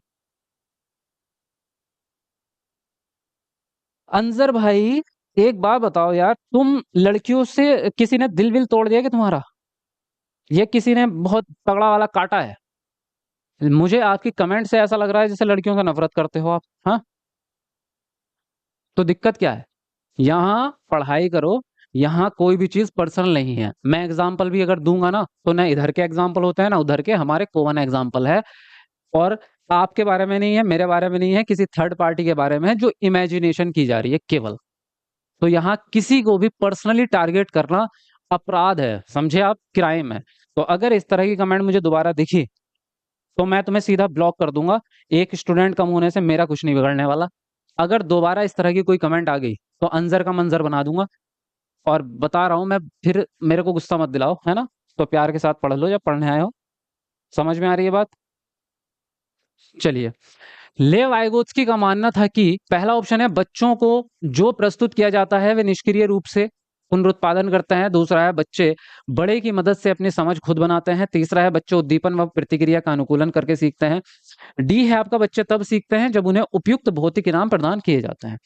अंजर भाई, एक बात बताओ यार, तुम लड़कियों से किसी ने दिल विल तोड़ दिया कि तुम्हारा, ये किसी ने बहुत तगड़ा वाला काटा है? मुझे आपकी कमेंट से ऐसा लग रहा है जैसे लड़कियों का नफरत करते हो आप। हाँ, तो दिक्कत क्या है? यहाँ पढ़ाई करो, यहाँ कोई भी चीज पर्सनल नहीं है। मैं एग्जाम्पल भी अगर दूंगा ना, तो ना इधर के एग्जाम्पल होते हैं ना उधर के, हमारे कॉमन एग्जाम्पल है। और आपके बारे में नहीं है, मेरे बारे में नहीं है, किसी थर्ड पार्टी के बारे में है जो इमेजिनेशन की जा रही है केवल। तो यहाँ किसी को भी पर्सनली टारगेट करना अपराध है, समझे आप, क्राइम है। तो अगर इस तरह की कमेंट मुझे दोबारा दिखी तो मैं तुम्हें सीधा ब्लॉक कर दूंगा। एक स्टूडेंट कम होने से मेरा कुछ नहीं बिगड़ने वाला। अगर दोबारा इस तरह की कोई कमेंट आ गई तो अंजर का मंजर बना दूंगा। और बता रहा हूं मैं, फिर मेरे को गुस्सा मत दिलाओ, है ना। तो प्यार के साथ पढ़ लो जब पढ़ने आए हो। समझ में आ रही है बात? चलिए, लेव वाइगोत्स्की का मानना था कि पहला ऑप्शन है, बच्चों को जो प्रस्तुत किया जाता है वे निष्क्रिय रूप से पुनरुत्पादन करते हैं। दूसरा है, बच्चे बड़े की मदद से अपनी समझ खुद बनाते हैं। तीसरा है, बच्चे उद्दीपन व प्रतिक्रिया का अनुकूलन करके सीखते हैं। डी है आपका, बच्चे तब सीखते हैं जब उन्हें उपयुक्त भौतिक इनाम प्रदान किए जाते हैं।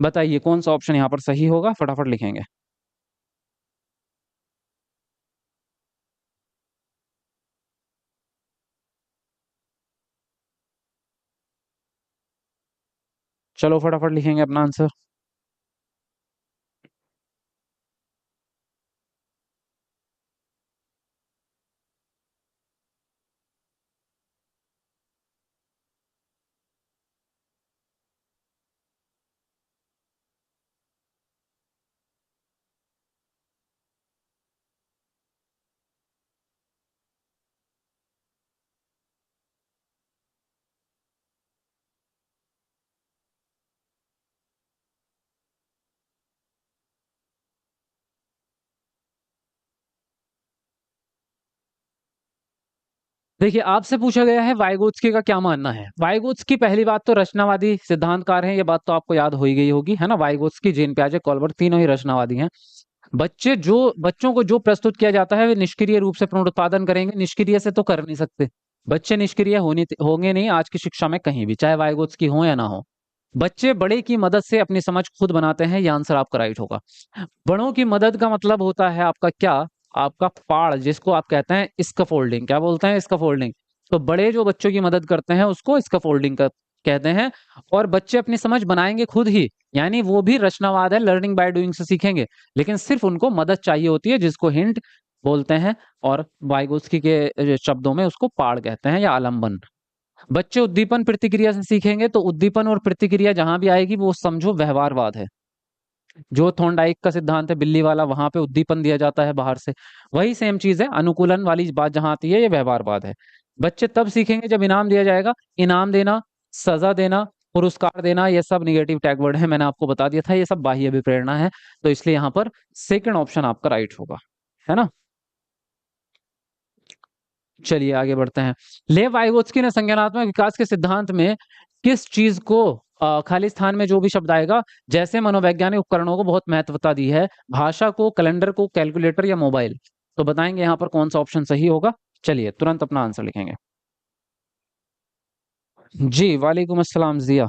बताइए कौन सा ऑप्शन यहाँ पर सही होगा, फटाफट लिखेंगे। चलो फटाफट लिखेंगे अपना आंसर। देखिए, आपसे पूछा गया है वाइगोत्स्की का क्या मानना है। वाइगोत्स्की पहली बात तो रचनावादी सिद्धांतकार हैं, ये बात तो आपको याद हो ही गई होगी, है ना। वाइगोत्स्की, जेन पियाजे, कॉलबर्ग, तीनों ही रचनावादी हैं। बच्चों को जो प्रस्तुत किया जाता है वे निष्क्रिय रूप से पुनरुत्पादन करेंगे। निष्क्रिय से तो कर नहीं सकते, बच्चे निष्क्रिय होने होंगे नहीं आज की शिक्षा में कहीं भी, चाहे वाइगोत्स्की हो या ना हो। बच्चे बड़े की मदद से अपनी समझ खुद बनाते हैं, ये आंसर आपका राइट होगा। बड़ों की मदद का मतलब होता है आपका क्या, आपका पाड़, जिसको आप कहते हैं स्कैफोल्डिंग। क्या बोलते हैं? स्कैफोल्डिंग। तो बड़े जो बच्चों की मदद करते हैं उसको स्कैफोल्डिंग का कहते हैं। और बच्चे अपनी समझ बनाएंगे खुद ही, यानी वो भी रचनावाद है, लर्निंग बाय डूइंग से सीखेंगे। लेकिन सिर्फ उनको मदद चाहिए होती है, जिसको हिंट बोलते हैं। और वाइगोत्स्की के शब्दों में उसको पाड़ कहते हैं या आलंबन। बच्चे उद्दीपन प्रतिक्रिया से सीखेंगे, तो उद्दीपन और प्रतिक्रिया जहां भी आएगी वो समझो व्यवहारवाद है। जो थॉर्नडाइक का सिद्धांत है बिल्ली वाला, वहां पे उद्दीपन दिया जाता है बाहर से। वही सेम चीज है, अनुकूलन वाली बात जहां आती है ये व्यवहारवाद है। बच्चे तब सीखेंगे जब इनाम दिया जाएगा। इनाम देना, सजा देना, पुरस्कार देना, ये सब निगेटिव टैग वर्ड है, मैंने आपको बता दिया था, ये सब बाह्य अभिप्रेरणा है। तो इसलिए यहाँ पर सेकंड ऑप्शन आपका राइट होगा, है ना। चलिए आगे बढ़ते हैं। लेव वाइगोत्स्की ने संज्ञानात्मक विकास के सिद्धांत में किस चीज को, खाली स्थान में जो भी शब्द आएगा, जैसे मनोवैज्ञानिक उपकरणों को बहुत महत्वता दी है। भाषा को, कैलेंडर को, कैलकुलेटर या मोबाइल। तो बताएंगे यहाँ पर कौन सा ऑप्शन सही होगा। चलिए तुरंत अपना आंसर लिखेंगे। जी वालेकुम अस्सलाम जिया।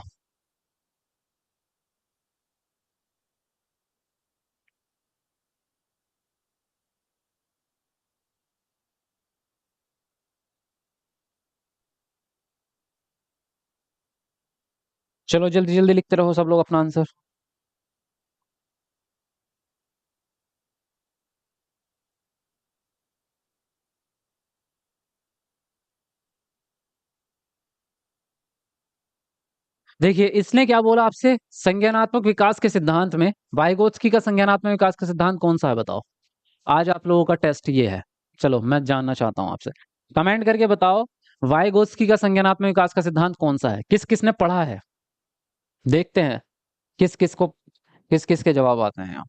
चलो जल्दी जल्दी लिखते रहो सब लोग अपना आंसर। देखिए इसने क्या बोला आपसे, संज्ञानात्मक विकास के सिद्धांत में वाइगोत्स्की का संज्ञानात्मक विकास का सिद्धांत कौन सा है बताओ। आज आप लोगों का टेस्ट ये है। चलो मैं जानना चाहता हूं आपसे, कमेंट करके बताओ वाइगोत्स्की का संज्ञानात्मक विकास का सिद्धांत कौन सा है, किस किस ने पढ़ा है। देखते हैं किस किस को, किस किस के जवाब आते हैं यहाँ।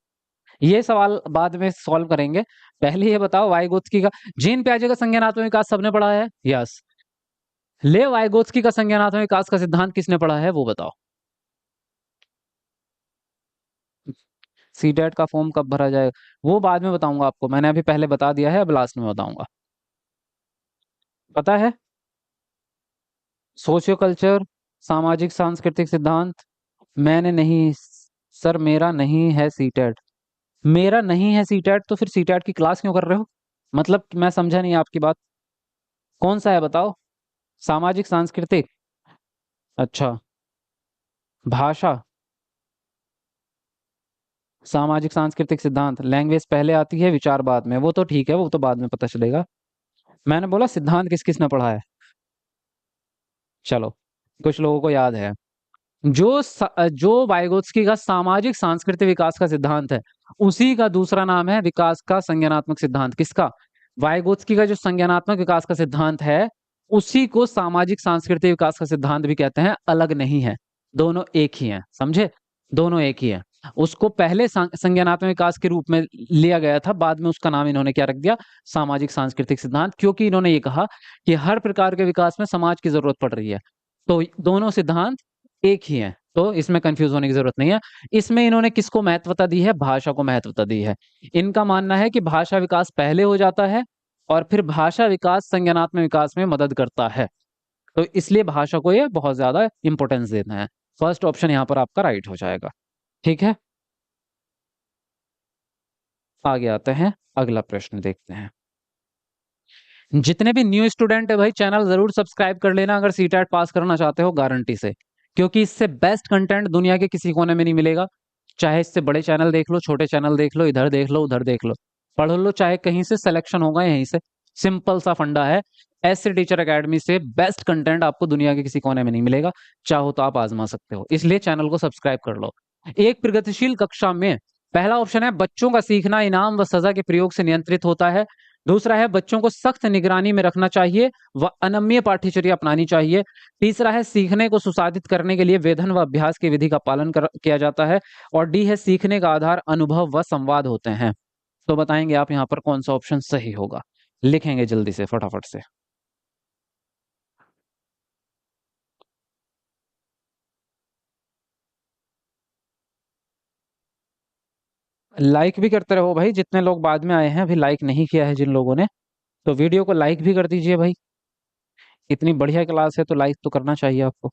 ये सवाल बाद में सॉल्व करेंगे। पहले ये बताओ वाइगोत्स्की का, जीन पियाजे का संज्ञानात्मक विकास सबने पढ़ा है, यस। ले वाइगोत्स्की का संज्ञानात्मक विकास का सिद्धांत किसने पढ़ा है वो बताओ। सीटेट का फॉर्म कब भरा जाएगा वो बाद में बताऊंगा आपको, मैंने अभी पहले बता दिया है, अब लास्ट में बताऊंगा। पता है, सोशियो कल्चर, सामाजिक सांस्कृतिक सिद्धांत। मैंने नहीं, सर मेरा नहीं है सीटेट। मेरा नहीं है सीटेट तो फिर सीटेट की क्लास क्यों कर रहे हो, मतलब मैं समझा नहीं आपकी बात। कौन सा है बताओ। सामाजिक सांस्कृतिक, अच्छा। भाषा, सामाजिक सांस्कृतिक सिद्धांत, लैंग्वेज पहले आती है विचार बाद में, वो तो ठीक है, वो तो बाद में पता चलेगा। मैंने बोला सिद्धांत किस किस ने पढ़ा है। चलो, कुछ लोगों को याद है। जो वाइगोत्स्की का सामाजिक सांस्कृतिक विकास का सिद्धांत है, उसी का दूसरा नाम है विकास का संज्ञानात्मक सिद्धांत। किसका, वाइगोत्स्की का जो संज्ञानात्मक विकास का सिद्धांत है, उसी को सामाजिक सांस्कृतिक विकास का सिद्धांत भी कहते हैं, अलग नहीं है, दोनों एक ही हैं, समझे। दोनों एक ही है। उसको पहले संज्ञानात्मक विकास के रूप में लिया गया था, बाद में उसका नाम इन्होंने क्या रख दिया, सामाजिक सांस्कृतिक सिद्धांत, क्योंकि इन्होंने ये कहा कि हर प्रकार के विकास में समाज की जरूरत पड़ रही है। तो दोनों सिद्धांत एक ही है, तो इसमें कंफ्यूज होने की जरूरत नहीं है। इसमें इन्होंने किसको महत्वता दी है, भाषा को महत्वता दी है। इनका मानना है कि भाषा विकास पहले हो जाता है और फिर भाषा विकास संज्ञानात्मक विकास में मदद करता है, तो इसलिए भाषा को ये बहुत ज्यादा इंपॉर्टेंस देते हैं। फर्स्ट ऑप्शन यहाँ पर आपका राइट हो जाएगा। ठीक है, आगे आते हैं, अगला प्रश्न देखते हैं। जितने भी न्यू स्टूडेंट है भाई, चैनल जरूर सब्सक्राइब कर लेना अगर सीटेट पास करना चाहते हो, गारंटी से। क्योंकि इससे बेस्ट कंटेंट दुनिया के किसी कोने में नहीं मिलेगा। चाहे इससे बड़े चैनल देख लो, छोटे चैनल देख लो, इधर देख लो, उधर देख लो, पढ़ लो, चाहे कहीं से सिलेक्शन होगा यहीं से। सिंपल सा फंडा है। ऐसे टीचर एकेडमी से बेस्ट कंटेंट आपको दुनिया के किसी कोने में नहीं मिलेगा। चाहो तो आप आजमा सकते हो, इसलिए चैनल को सब्सक्राइब कर लो। एक प्रगतिशील कक्षा में पहला ऑप्शन है बच्चों का सीखना इनाम व सजा के प्रयोग से नियंत्रित होता है। दूसरा है बच्चों को सख्त निगरानी में रखना चाहिए व अनम्य पाठ्यचर्या अपनानी चाहिए। तीसरा है सीखने को सुसाधित करने के लिए वेधन व अभ्यास की विधि का पालन किया जाता है। और डी है सीखने का आधार अनुभव व संवाद होते हैं। तो बताएंगे आप यहाँ पर कौन सा ऑप्शन सही होगा, लिखेंगे जल्दी से फटाफट से। लाइक भी करते रहो भाई, जितने लोग बाद में आए हैं अभी लाइक नहीं किया है जिन लोगों ने, तो वीडियो को लाइक भी कर दीजिए भाई। इतनी बढ़िया क्लास है तो लाइक तो करना चाहिए आपको।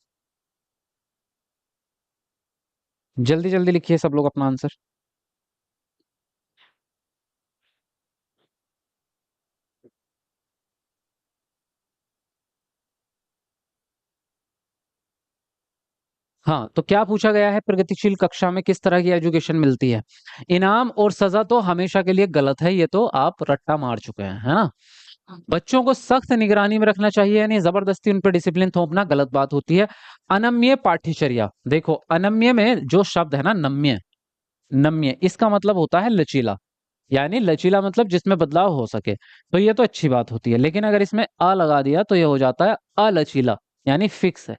जल्दी जल्दी लिखिए सब लोग अपना आंसर। हाँ, तो क्या पूछा गया है, प्रगतिशील कक्षा में किस तरह की एजुकेशन मिलती है। इनाम और सजा तो हमेशा के लिए गलत है, ये तो आप रट्टा मार चुके हैं, है ना। बच्चों को सख्त निगरानी में रखना चाहिए, यानी जबरदस्ती उन पर डिसिप्लिन थोपना गलत बात होती है। अनम्य पाठ्यचर्या, देखो अनम्य में जो शब्द है ना, नम्य, नम्य इसका मतलब होता है लचीला, यानी लचीला मतलब जिसमें बदलाव हो सके, तो ये तो अच्छी बात होती है। लेकिन अगर इसमें अ लगा दिया तो ये हो जाता है अलचीला, यानी फिक्स है,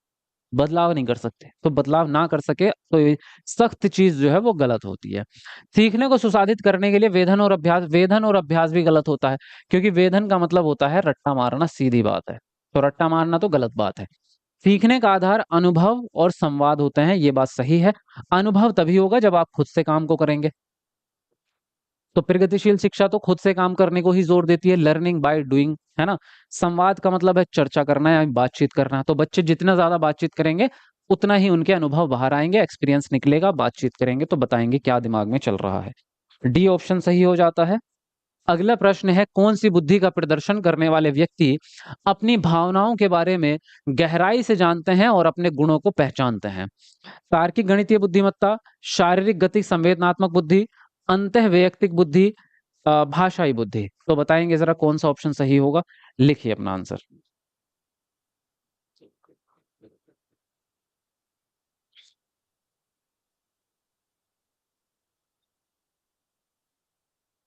बदलाव नहीं कर सकते, तो बदलाव ना कर सके तो ये सख्त चीज जो है वो गलत होती है। सीखने को सुसाधित करने के लिए वेधन और अभ्यास, वेधन और अभ्यास भी गलत होता है, क्योंकि वेधन का मतलब होता है रट्टा मारना, सीधी बात है, तो रट्टा मारना तो गलत बात है। सीखने का आधार अनुभव और संवाद होते हैं, ये बात सही है। अनुभव तभी होगा जब आप खुद से काम को करेंगे, तो प्रगतिशील शिक्षा तो खुद से काम करने को ही जोर देती है, लर्निंग बाय डूइंग, है ना। संवाद का मतलब है चर्चा करना या बातचीत करना, तो बच्चे जितना ज्यादा बातचीत करेंगे उतना ही उनके अनुभव बाहर आएंगे, एक्सपीरियंस निकलेगा, बातचीत करेंगे तो बताएंगे क्या दिमाग में चल रहा है। डी ऑप्शन सही हो जाता है। अगला प्रश्न है, कौन सी बुद्धि का प्रदर्शन करने वाले व्यक्ति अपनी भावनाओं के बारे में गहराई से जानते हैं और अपने गुणों को पहचानते हैं? तार्किक गणितीय बुद्धिमत्ता, शारीरिक गति संवेदनात्मक बुद्धि, अंतः वैयक्तिक बुद्धि, भाषाई बुद्धि। तो बताएंगे जरा कौन सा ऑप्शन सही होगा? लिखिए अपना आंसर।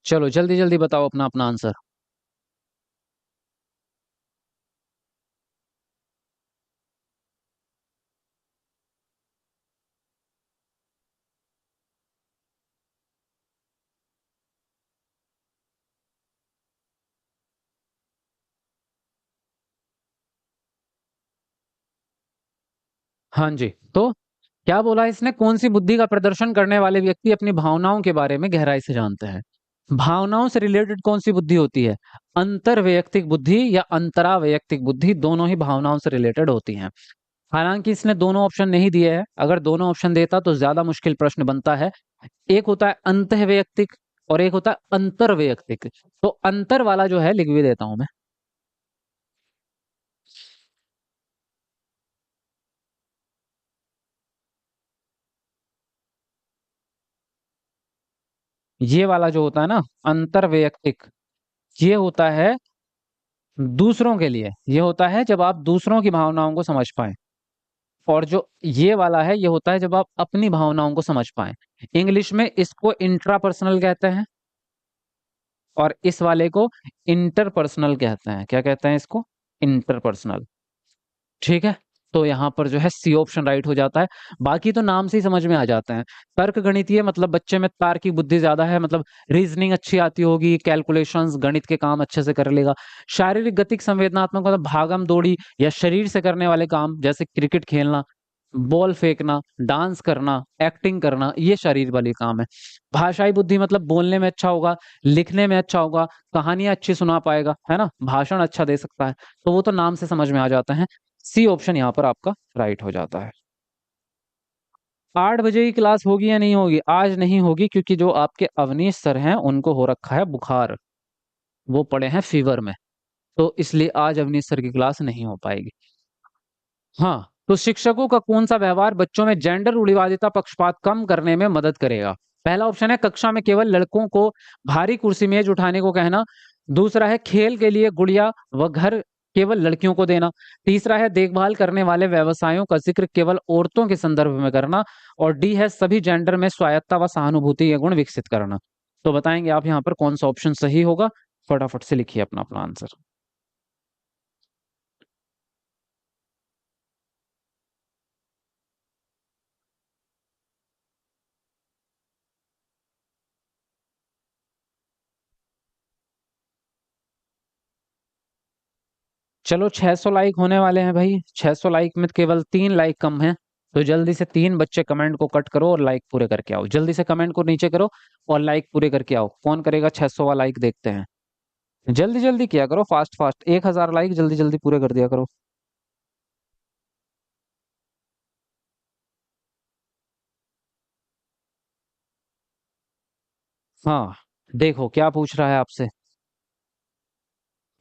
चलो जल्दी जल्दी बताओ अपना अपना आंसर। हाँ जी, तो क्या बोला इसने, कौन सी बुद्धि का प्रदर्शन करने वाले व्यक्ति अपनी भावनाओं के बारे में गहराई से जानते हैं? भावनाओं से रिलेटेड कौन सी बुद्धि होती है? अंतर वैयक्तिक बुद्धि या अंतरा वैयक्तिक बुद्धि, दोनों ही भावनाओं से रिलेटेड होती हैं। हालांकि इसने दोनों ऑप्शन नहीं दिए हैं, अगर दोनों ऑप्शन देता तो ज्यादा मुश्किल प्रश्न बनता है। एक होता है अंतः वैयक्तिक और एक होता है अंतर वैयक्तिक। तो अंतर वाला जो है लिख भी देता हूं मैं। ये वाला जो होता है ना, अंतर वैयक्तिक, ये होता है दूसरों के लिए, ये होता है जब आप दूसरों की भावनाओं को समझ पाए। और जो ये वाला है, ये होता है जब आप अपनी भावनाओं को समझ पाए। इंग्लिश में इसको इंट्रापर्सनल कहते हैं और इस वाले को इंटरपर्सनल कहते हैं। क्या कहते हैं इसको? इंटरपर्सनल। ठीक है, तो यहाँ पर जो है सी ऑप्शन राइट हो जाता है। बाकी तो नाम से ही समझ में आ जाते हैं। तर्क गणितीय मतलब बच्चे में तार्किक बुद्धि ज्यादा है, मतलब रीजनिंग अच्छी आती होगी, कैलकुलेशंस गणित के काम अच्छे से कर लेगा। शारीरिक गतिक संवेदनात्मक मतलब भागम दौड़ी या शरीर से करने वाले काम, जैसे क्रिकेट खेलना, बॉल फेंकना, डांस करना, एक्टिंग करना, ये शरीर वाले काम है। भाषाई बुद्धि मतलब बोलने में अच्छा होगा, लिखने में अच्छा होगा, कहानियां अच्छी सुना पाएगा, है ना, भाषण अच्छा दे सकता है। तो वो तो नाम से समझ में आ जाता है। सी ऑप्शन यहाँ पर आपका राइट हो जाता है। 8 बजे की क्लास होगी या नहीं होगी? आज नहीं होगी, क्योंकि जो आपके अवनीश सर हैं उनको हो रखा है बुखार, वो पड़े हैं फीवर में। तो इसलिए आज अवनीश सर की क्लास नहीं हो पाएगी। हाँ, तो शिक्षकों का कौन सा व्यवहार बच्चों में जेंडर रूढ़िवादिता पक्षपात कम करने में मदद करेगा? पहला ऑप्शन है कक्षा में केवल लड़कों को भारी कुर्सी मेज उठाने को कहना। दूसरा है खेल के लिए गुड़िया व घर केवल लड़कियों को देना। तीसरा है देखभाल करने वाले व्यवसायों का जिक्र केवल औरतों के संदर्भ में करना। और डी है सभी जेंडर में स्वायत्ता व सहानुभूति के गुण विकसित करना। तो बताएंगे आप यहाँ पर कौन सा ऑप्शन सही होगा? फटाफट से लिखिए अपना अपना आंसर। चलो 600 लाइक होने वाले हैं भाई, 600 लाइक में केवल 3 लाइक कम हैं। तो जल्दी से 3 बच्चे कमेंट को कट करो और लाइक पूरे करके आओ। जल्दी से कमेंट को नीचे करो और लाइक पूरे करके आओ। कौन करेगा 600 वाला लाइक? देखते हैं। जल्दी जल्दी किया करो, फास्ट फास्ट, 1000 लाइक जल्दी जल्दी पूरे कर दिया करो। हाँ, देखो क्या पूछ रहा है आपसे।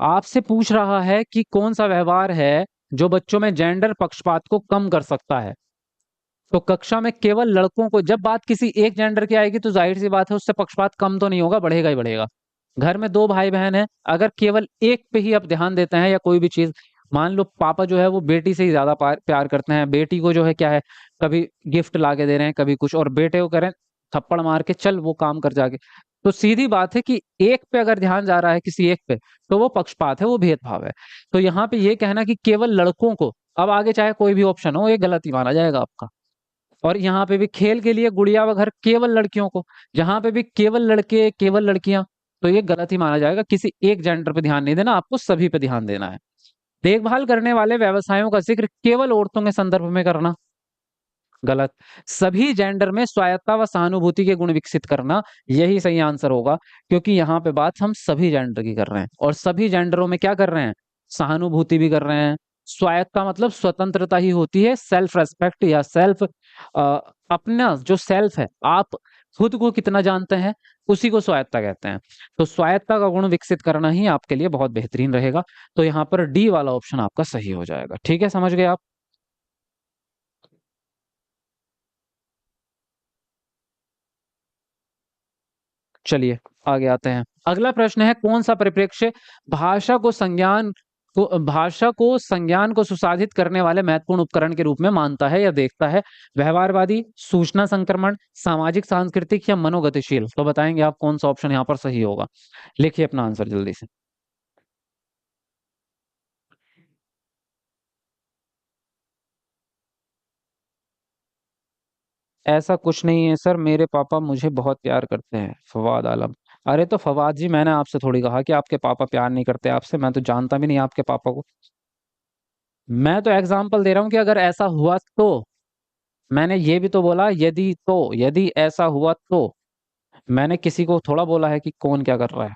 आपसे पूछ रहा है कि कौन सा व्यवहार है जो बच्चों में जेंडर पक्षपात को कम कर सकता है। तो कक्षा में केवल लड़कों को, जब बात किसी एक जेंडर की आएगी तो जाहिर सी बात है उससे पक्षपात कम तो नहीं होगा, बढ़ेगा ही बढ़ेगा। घर में दो भाई बहन हैं, अगर केवल एक पे ही आप ध्यान देते हैं या कोई भी चीज, मान लो पापा जो है वो बेटी से ही ज्यादा प्यार करते हैं, बेटी को जो है क्या है, कभी गिफ्ट ला के दे रहे हैं कभी कुछ, और बेटे को कह रहे हैं थप्पड़ मार के चल वो काम कर जाके। तो सीधी बात है कि एक पे अगर ध्यान जा रहा है किसी एक पे, तो वो पक्षपात है, वो भेदभाव है। तो यहाँ पे ये कहना कि केवल लड़कों को, अब आगे चाहे कोई भी ऑप्शन हो, ये गलत ही माना जाएगा आपका। और यहाँ पे भी खेल के लिए गुड़िया व घर केवल लड़कियों को, जहां पे भी केवल लड़के केवल लड़कियां, तो ये गलत ही माना जाएगा। किसी एक जेंडर पे ध्यान नहीं देना, आपको सभी पे ध्यान देना है। देखभाल करने वाले व्यवसायों का जिक्र केवल औरतों के संदर्भ में करना, गलत। सभी जेंडर में स्वायत्ता व सहानुभूति के गुण विकसित करना, यही सही आंसर होगा। क्योंकि यहाँ पे बात हम सभी जेंडर की कर रहे हैं और सभी जेंडरों में क्या कर रहे हैं, सहानुभूति भी कर रहे हैं, स्वायत्तता मतलब स्वतंत्रता ही होती है, सेल्फ रेस्पेक्ट या सेल्फ अपना जो सेल्फ है, आप खुद को कितना जानते हैं, उसी को स्वायत्तता कहते हैं। तो स्वायत्तता का गुण विकसित करना ही आपके लिए बहुत बेहतरीन रहेगा। तो यहाँ पर डी वाला ऑप्शन आपका सही हो जाएगा। ठीक है, समझ गए आप? चलिए आगे आते हैं। अगला प्रश्न है, कौन सा परिप्रेक्ष्य भाषा को संज्ञान को सुसाधित करने वाले महत्वपूर्ण उपकरण के रूप में मानता है या देखता है? व्यवहारवादी, सूचना संक्रमण, सामाजिक सांस्कृतिक या मनोगतिशील? तो बताएंगे आप कौन सा ऑप्शन यहाँ पर सही होगा। लिखिए अपना आंसर जल्दी से। ऐसा कुछ नहीं है सर, मेरे पापा मुझे बहुत प्यार करते हैं। फवाद आलम। अरे तो फवाद जी, मैंने आपसे थोड़ी कहा कि आपके पापा प्यार नहीं करते आपसे, मैं तो जानता भी नहीं आपके पापा को। मैं तो एग्जाम्पल दे रहा हूँ कि अगर ऐसा हुआ तो। मैंने ये भी तो बोला यदि तो, यदि ऐसा हुआ तो। मैंने किसी को थोड़ा बोला है कि कौन क्या कर रहा है।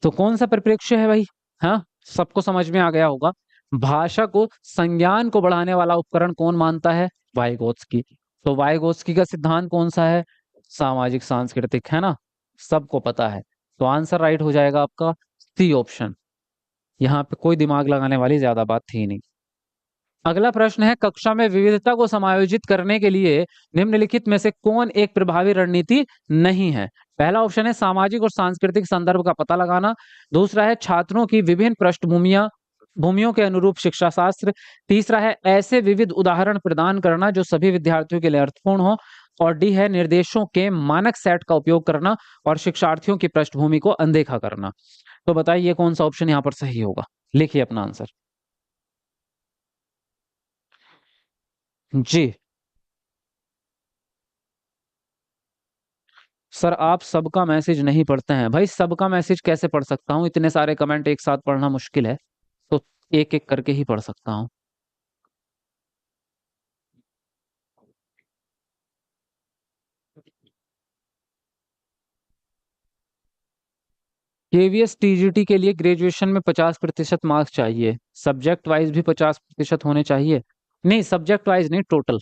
तो कौन सा परिप्रेक्ष्य है भाई? हाँ, सबको समझ में आ गया होगा। भाषा को संज्ञान को बढ़ाने वाला उपकरण कौन मानता है? वाइगोत्स्की। तो वाइगोत्स्की का सिद्धांत कौन सा है? सामाजिक सांस्कृतिक, है ना? सबको पता है। तो आंसर राइट हो जाएगा आपका सी ऑप्शन। यहाँ पे कोई दिमाग लगाने वाली ज्यादा बात थी नहीं। अगला प्रश्न है, कक्षा में विविधता को समायोजित करने के लिए निम्नलिखित में से कौन एक प्रभावी रणनीति नहीं है? पहला ऑप्शन है सामाजिक और सांस्कृतिक संदर्भ का पता लगाना। दूसरा है छात्रों की विभिन्न पृष्ठभूमियां भूमियों के अनुरूप शिक्षा शास्त्र। तीसरा है ऐसे विविध उदाहरण प्रदान करना जो सभी विद्यार्थियों के लिए अर्थपूर्ण हो। और डी है निर्देशों के मानक सेट का उपयोग करना और शिक्षार्थियों की पृष्ठभूमि को अनदेखा करना। तो बताइए कौन सा ऑप्शन यहाँ पर सही होगा। लिखिए अपना आंसर। जी सर, आप सबका मैसेज नहीं पढ़ते हैं भाई। सबका मैसेज कैसे पढ़ सकता हूँ, इतने सारे कमेंट एक साथ पढ़ना मुश्किल है। तो एक एक करके ही पढ़ सकता हूँ। केवीएस टीजीटी के लिए ग्रेजुएशन में 50% मार्क्स चाहिए, सब्जेक्ट वाइज भी 50% होने चाहिए। नहीं, सब्जेक्ट वाइज नहीं, टोटल।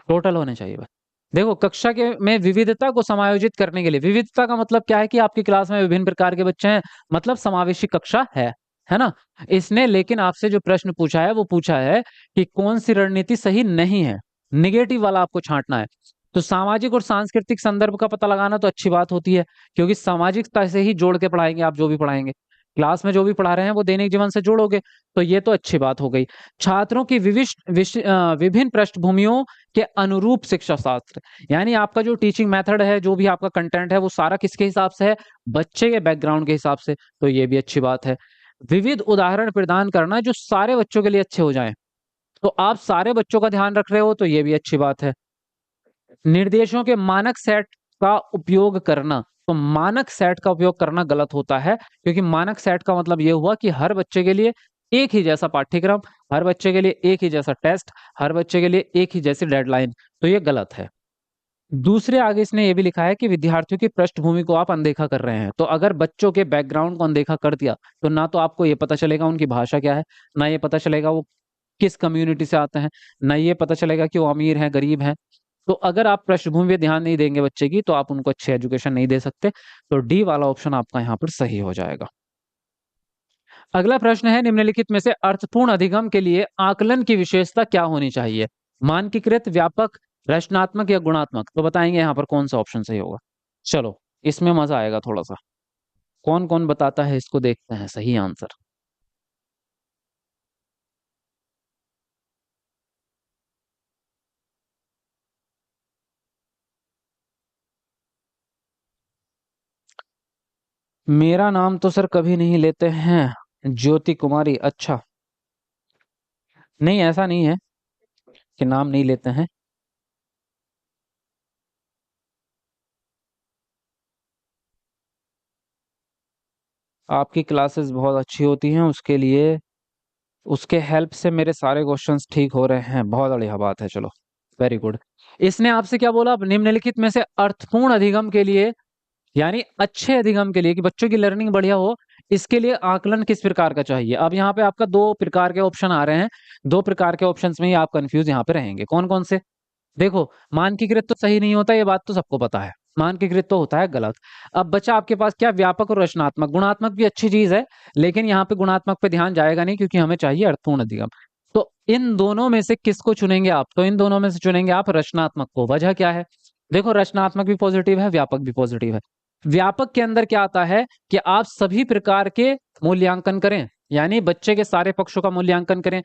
टोटल होने चाहिए बस। देखो, कक्षा के में विविधता को समायोजित करने के लिए, विविधता का मतलब क्या है कि आपकी क्लास में विभिन्न प्रकार के बच्चे हैं, मतलब समावेशी कक्षा है ना? इसने लेकिन आपसे जो प्रश्न पूछा है वो पूछा है कि कौन सी रणनीति सही नहीं है। निगेटिव वाला आपको छांटना है। तो सामाजिक और सांस्कृतिक संदर्भ का पता लगाना तो अच्छी बात होती है, क्योंकि सामाजिकता से ही जोड़ के पढ़ाएंगे आप जो भी पढ़ाएंगे। क्लास में जो भी पढ़ा रहे हैं वो दैनिक जीवन से जोड़ोगे, तो ये तो अच्छी बात हो गई। छात्रों की विभिन्न पृष्ठभूमियों के अनुरूप शिक्षा शास्त्र, यानी आपका जो टीचिंग मेथड है, जो भी आपका कंटेंट है, वो सारा किसके हिसाब से है? बच्चे के बैकग्राउंड के हिसाब से। तो ये भी अच्छी बात है। विविध उदाहरण प्रदान करना जो सारे बच्चों के लिए अच्छे हो जाएं, तो आप सारे बच्चों का ध्यान रख रहे हो, तो ये भी अच्छी बात है। निर्देशों के मानक सेट का उपयोग करना, तो मानक सेट का उपयोग करना गलत होता है, क्योंकि मानक सेट का मतलब यह हुआ कि हर बच्चे के लिए एक ही जैसा पाठ्यक्रम, हर बच्चे के लिए एक ही जैसा टेस्ट, हर बच्चे के लिए एक ही जैसी डेडलाइन। तो ये गलत है। दूसरे आगे इसने ये भी लिखा है कि विद्यार्थियों की पृष्ठभूमि को आप अनदेखा कर रहे हैं। तो अगर बच्चों के बैकग्राउंड को अनदेखा कर दिया, तो ना तो आपको ये पता चलेगा उनकी भाषा क्या है, ना ये पता चलेगा वो किस कम्युनिटी से आते हैं, ना ये पता चलेगा कि वो अमीर हैं गरीब हैं। तो अगर आप पृष्ठभूमि पे ध्यान नहीं देंगे बच्चे की, तो आप उनको अच्छी एजुकेशन नहीं दे सकते। तो डी वाला ऑप्शन आपका यहाँ पर सही हो जाएगा। अगला प्रश्न है, निम्नलिखित में से अर्थपूर्ण अधिगम के लिए आकलन की विशेषता क्या होनी चाहिए? मानकीकृत, व्यापक, रचनात्मक या गुणात्मक? तो बताएंगे यहाँ पर कौन सा ऑप्शन सही होगा। चलो, इसमें मजा आएगा थोड़ा सा। कौन कौन बताता है इसको, देखते हैं सही आंसर। मेरा नाम तो सर कभी नहीं लेते हैं। ज्योति कुमारी, अच्छा। नहीं, ऐसा नहीं है कि नाम नहीं लेते हैं। आपकी क्लासेस बहुत अच्छी होती हैं, उसके लिए उसके हेल्प से मेरे सारे क्वेश्चंस ठीक हो रहे हैं। बहुत बढ़िया बात है, चलो। Very good. इसने आपसे क्या बोला? निम्नलिखित में से अर्थपूर्ण अधिगम के लिए यानी अच्छे अधिगम के लिए कि बच्चों की लर्निंग बढ़िया हो, इसके लिए आकलन किस प्रकार का चाहिए। अब यहाँ पे आपका दो प्रकार के ऑप्शन आ रहे हैं, दो प्रकार के ऑप्शंस में ही आप कंफ्यूज यहाँ पे रहेंगे। कौन कौन से? देखो, मानकीकृत तो सही नहीं होता, ये बात तो सबको पता है। मानकीकृत तो होता है गलत। अब बचा आपके पास क्या, व्यापक और रचनात्मक। गुणात्मक भी अच्छी चीज है, लेकिन यहाँ पे गुणात्मक पे ध्यान जाएगा नहीं, क्योंकि हमें चाहिए अर्थपूर्ण अधिगम। तो इन दोनों में से किसको चुनेंगे आप? तो इन दोनों में से चुनेंगे आप रचनात्मक को। वजह क्या है? देखो, रचनात्मक भी पॉजिटिव है, व्यापक भी पॉजिटिव है। व्यापक के अंदर क्या आता है कि आप सभी प्रकार के मूल्यांकन करें, यानी बच्चे के सारे पक्षों का मूल्यांकन करें।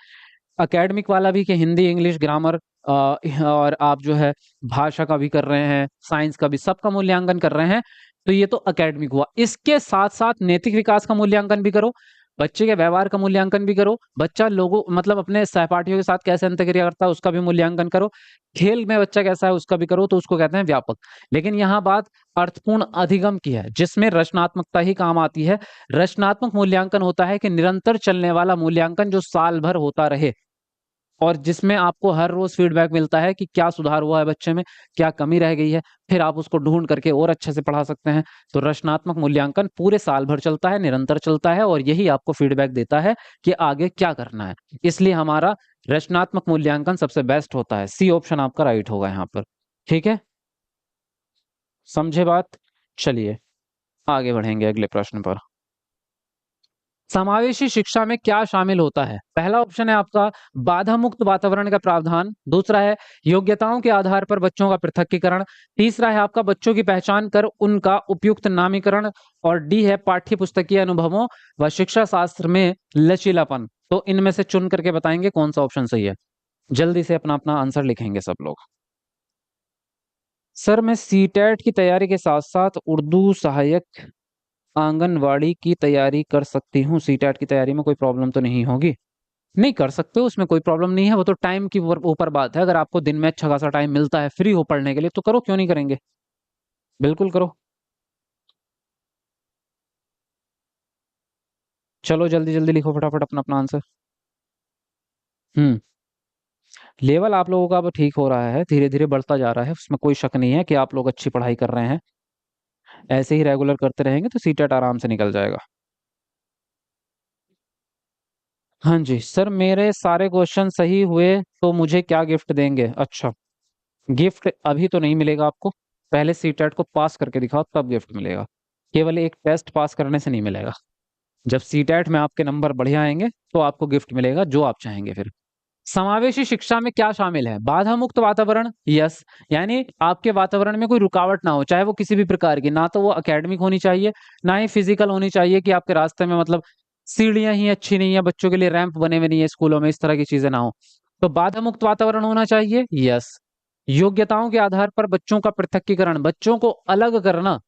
एकेडमिक वाला भी कि हिंदी, इंग्लिश, ग्रामर, और आप जो है भाषा का भी कर रहे हैं, साइंस का भी, सबका मूल्यांकन कर रहे हैं। तो ये तो एकेडमिक हुआ। इसके साथ साथ नैतिक विकास का मूल्यांकन भी करो, बच्चे के व्यवहार का मूल्यांकन भी करो, बच्चा लोगों मतलब अपने सहपाठियों के साथ कैसे अंतर्क्रिया करता है उसका भी मूल्यांकन करो, खेल में बच्चा कैसा है उसका भी करो, तो उसको कहते हैं व्यापक। लेकिन यहाँ बात अर्थपूर्ण अधिगम की है, जिसमें रचनात्मकता ही काम आती है। रचनात्मक मूल्यांकन होता है कि निरंतर चलने वाला मूल्यांकन जो साल भर होता रहे, और जिसमें आपको हर रोज फीडबैक मिलता है कि क्या सुधार हुआ है बच्चे में, क्या कमी रह गई है, फिर आप उसको ढूंढ करके और अच्छे से पढ़ा सकते हैं। तो रचनात्मक मूल्यांकन पूरे साल भर चलता है, निरंतर चलता है, और यही आपको फीडबैक देता है कि आगे क्या करना है। इसलिए हमारा रचनात्मक मूल्यांकन सबसे बेस्ट होता है। सी ऑप्शन आपका राइट होगा यहाँ पर। ठीक है, समझे बात? चलिए आगे बढ़ेंगे अगले प्रश्न पर। समावेशी शिक्षा में क्या शामिल होता है? पहला ऑप्शन है आपका बाधा मुक्त वातावरण का प्रावधान, दूसरा है योग्यताओं के आधार पर बच्चों का पृथक्कीकरण, तीसरा है आपका बच्चों की पहचान कर उनका उपयुक्त नामीकरण, और डी है पाठ्य पुस्तकीय अनुभवों व शिक्षा शास्त्र में लचीलापन। तो इनमें से चुन करके बताएंगे कौन सा ऑप्शन सही है। जल्दी से अपना अपना आंसर लिखेंगे सब लोग। सर, मैं सीटेट की तैयारी के साथ साथ उर्दू सहायक आंगनवाड़ी की तैयारी कर सकती हूँ। सीटेट की तैयारी में कोई प्रॉब्लम तो नहीं होगी? नहीं, कर सकते हो, उसमें कोई प्रॉब्लम नहीं है। वो तो टाइम की ऊपर बात है। अगर आपको दिन में अच्छा खासा टाइम मिलता है फ्री हो पढ़ने के लिए, तो करो, क्यों नहीं करेंगे, बिल्कुल करो। चलो जल्दी जल्दी लिखो फटाफट अपना अपना आंसर। हम्म। लेवल आप लोगों का अब ठीक हो रहा है, धीरे धीरे बढ़ता जा रहा है, उसमें कोई शक नहीं है कि आप लोग अच्छी पढ़ाई कर रहे हैं। ऐसे ही रेगुलर करते रहेंगे तो सीटेट आराम से निकल जाएगा। हाँ जी सर, मेरे सारे क्वेश्चन सही हुए तो मुझे क्या गिफ्ट देंगे? अच्छा, गिफ्ट अभी तो नहीं मिलेगा आपको, पहले सीटेट को पास करके दिखाओ तब गिफ्ट मिलेगा। केवल एक टेस्ट पास करने से नहीं मिलेगा। जब सीटेट में आपके नंबर बढ़िया आएंगे तो आपको गिफ्ट मिलेगा जो आप चाहेंगे फिर। समावेशी शिक्षा में क्या शामिल है? बाधा मुक्त वातावरण, यस। यानी आपके वातावरण में कोई रुकावट ना हो, चाहे वो किसी भी प्रकार की, ना तो वो एकेडमिक होनी चाहिए, ना ही फिजिकल होनी चाहिए कि आपके रास्ते में मतलब सीढ़ियां ही अच्छी नहीं है, बच्चों के लिए रैंप बने हुए नहीं है स्कूलों में, इस तरह की चीजें ना हो। तो बाधा मुक्त वातावरण होना चाहिए, यस। योग्यताओं के आधार पर बच्चों का पृथक्कीकरण, बच्चों को अलग करना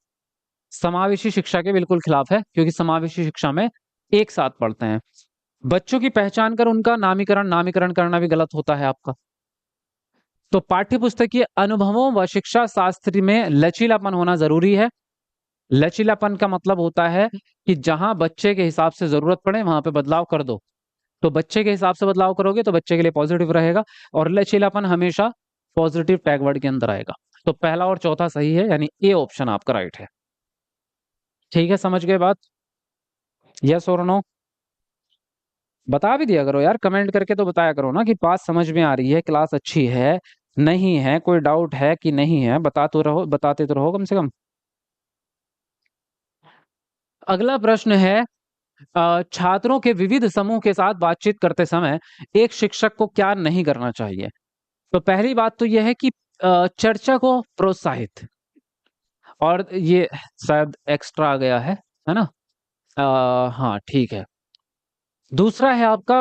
समावेशी शिक्षा के बिल्कुल खिलाफ है, क्योंकि समावेशी शिक्षा में एक साथ पढ़ते हैं। बच्चों की पहचान कर उनका नामीकरण, नामीकरण करना भी गलत होता है आपका। तो पाठ्य पुस्तकीय अनुभवों व शिक्षा शास्त्र में लचीलापन होना जरूरी है। लचीलापन का मतलब होता है कि जहां बच्चे के हिसाब से जरूरत पड़े वहां पे बदलाव कर दो। तो बच्चे के हिसाब से बदलाव करोगे तो बच्चे के लिए पॉजिटिव रहेगा, और लचीलापन हमेशा पॉजिटिव टैगवर्ड के अंदर आएगा। तो पहला और चौथा सही है, यानी ए ऑप्शन आपका राइट है। ठीक है, समझ गए बात? यस और नो? बता भी दिया करो यार, कमेंट करके तो बताया करो ना कि बात समझ में आ रही है, क्लास अच्छी है, नहीं है, कोई डाउट है कि नहीं है, बता तो रहो, बताते तो रहो कम से कम। अगला प्रश्न है, छात्रों के विविध समूह के साथ बातचीत करते समय एक शिक्षक को क्या नहीं करना चाहिए? तो पहली बात तो यह है कि चर्चा को प्रोत्साहित, और ये शायद एक्स्ट्रा आ गया है ना? हाँ ठीक है। दूसरा है आपका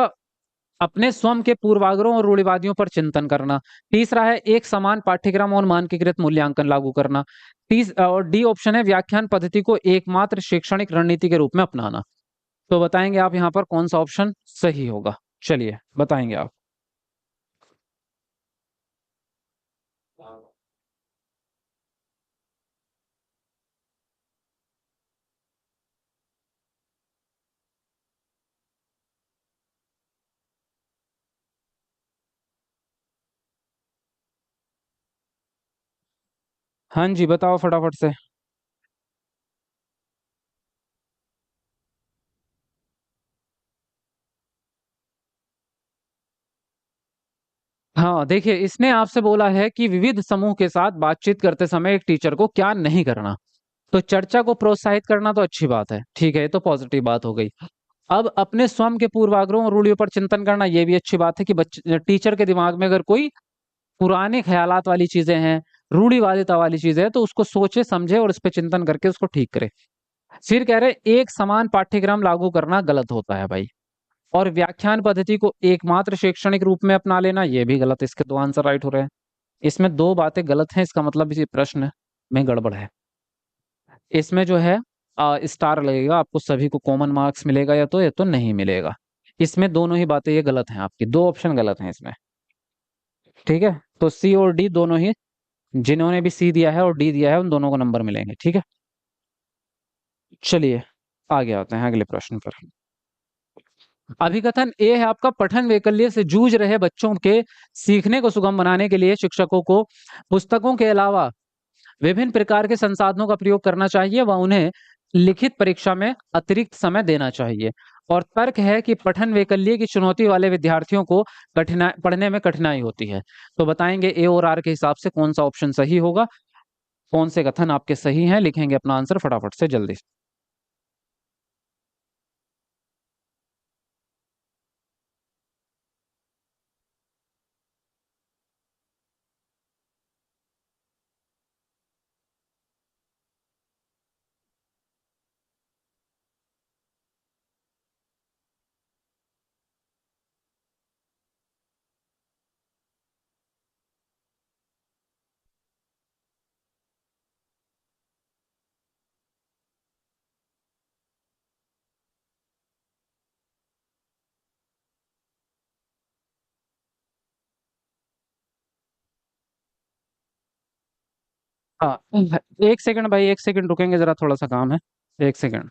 अपने स्वयं के पूर्वाग्रहों और रूढ़िवादियों पर चिंतन करना। तीसरा है एक समान पाठ्यक्रम और मानकीकृत मूल्यांकन लागू करना। और डी ऑप्शन है व्याख्यान पद्धति को एकमात्र शैक्षणिक रणनीति के रूप में अपनाना। तो बताएंगे आप यहाँ पर कौन सा ऑप्शन सही होगा? चलिए बताएंगे आप। हाँ जी, बताओ फटाफट से। हाँ, देखिए इसने आपसे बोला है कि विविध समूह के साथ बातचीत करते समय एक टीचर को क्या नहीं करना। तो चर्चा को प्रोत्साहित करना तो अच्छी बात है, ठीक है, ये तो पॉजिटिव बात हो गई। अब अपने स्वयं के पूर्वाग्रहों और रूढ़ियों पर चिंतन करना ये भी अच्छी बात है कि बच्चे टीचर के दिमाग में अगर कोई पुराने ख़यालात वाली चीज़ें हैं, रूढ़िवादिता वाली चीज़ें हैं, तो उसको सोचे, समझे और इस पे चिंतन करके उसको ठीक करे। फिर कह रहे हैं एक समान पाठ्यक्रम लागू करना गलत होता है भाई। और व्याख्यान पद्धति को एकमात्र शैक्षणिक रूप में अपना लेना ये भी गलत है। इसके 2 आंसर राइट हो रहे हैं। इसमें 2 बातें गलत हैं, इसका मतलब इसी प्रश्न में गड़बड़ है। इसमें जो है स्टार लगेगा, आपको सभी को कॉमन मार्क्स मिलेगा या तो नहीं मिलेगा। इसमें दोनों ही बातें ये गलत हैं आपकी, 2 ऑप्शन गलत हैं इसमें। ठीक है? तो सी और डी दोनों ही, जिन्होंने भी सी दिया है और डी दिया है उन दोनों को नंबर मिलेंगे, ठीक है? चलिए, आगे आते हैं अगले प्रश्न पर। अभिकथन ए है आपका, पठन वैकल्य से जूझ रहे बच्चों के सीखने को सुगम बनाने के लिए शिक्षकों को पुस्तकों के अलावा विभिन्न प्रकार के संसाधनों का प्रयोग करना चाहिए व उन्हें लिखित परीक्षा में अतिरिक्त समय देना चाहिए। और तर्क है कि पठन वैकल्य की चुनौती वाले विद्यार्थियों को कठिनाई पढ़ने में कठिनाई होती है। तो बताएंगे ए और आर के हिसाब से कौन सा ऑप्शन सही होगा, कौन से कथन आपके सही हैं, लिखेंगे अपना आंसर फटाफट से जल्दी से। हाँ, 1 सेकंड भाई, 1 सेकंड रुकेंगे, ज़रा थोड़ा-सा काम है। 1 सेकंड।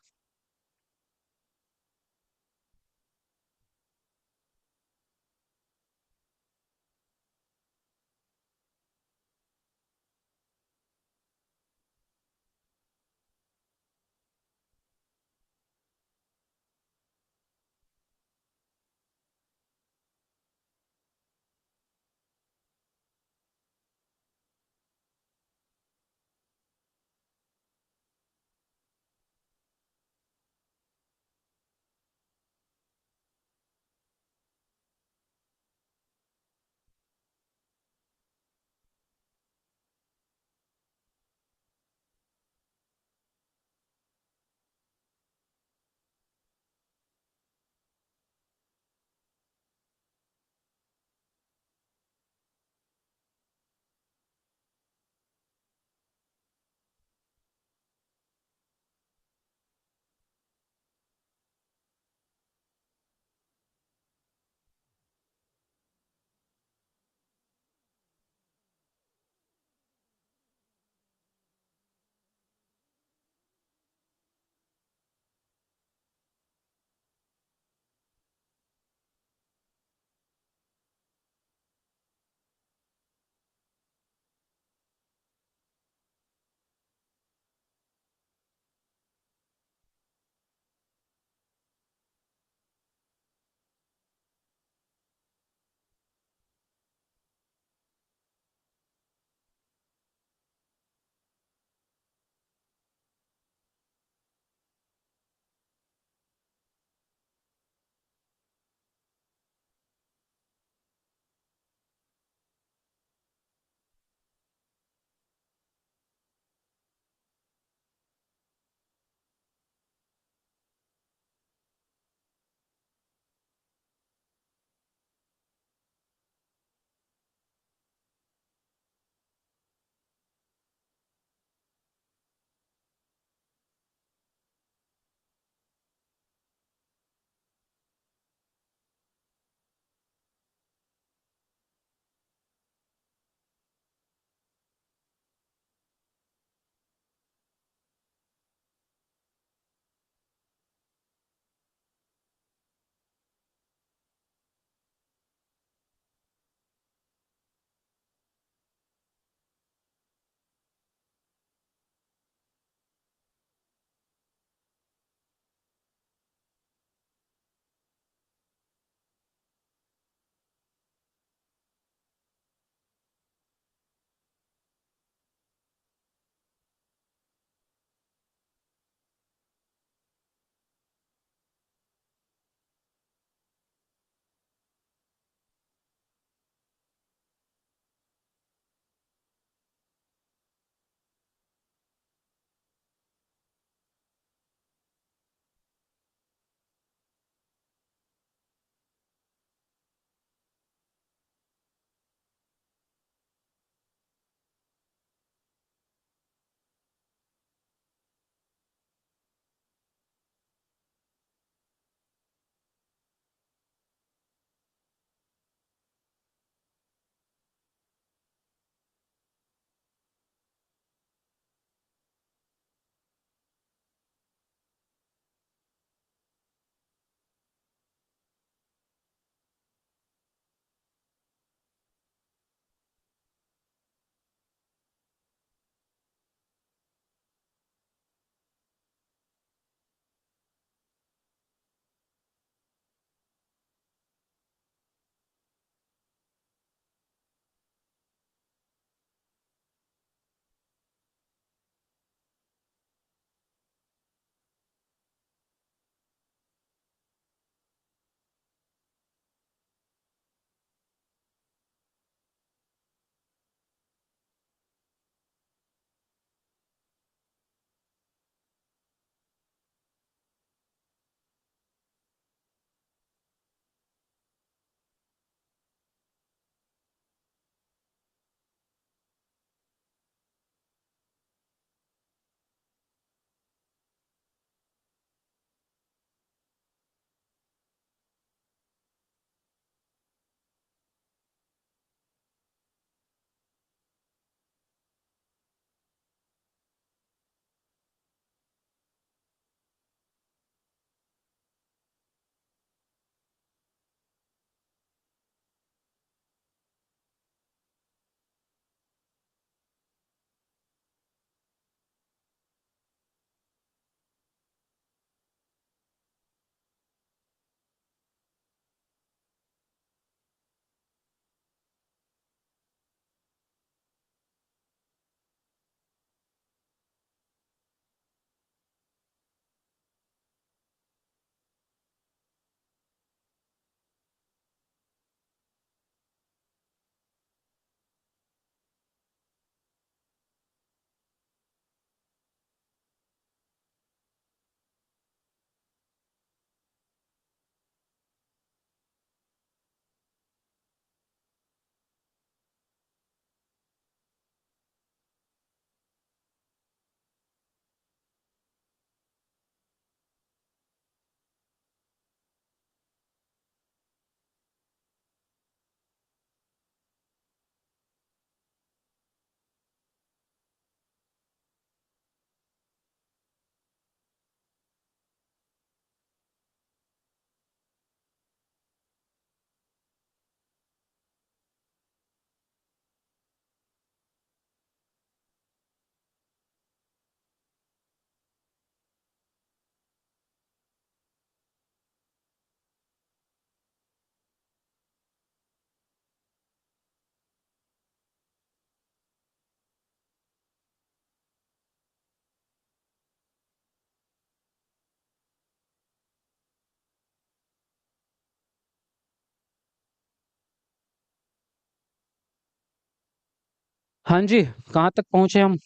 हाँ जी, कहाँ तक पहुंचे हम?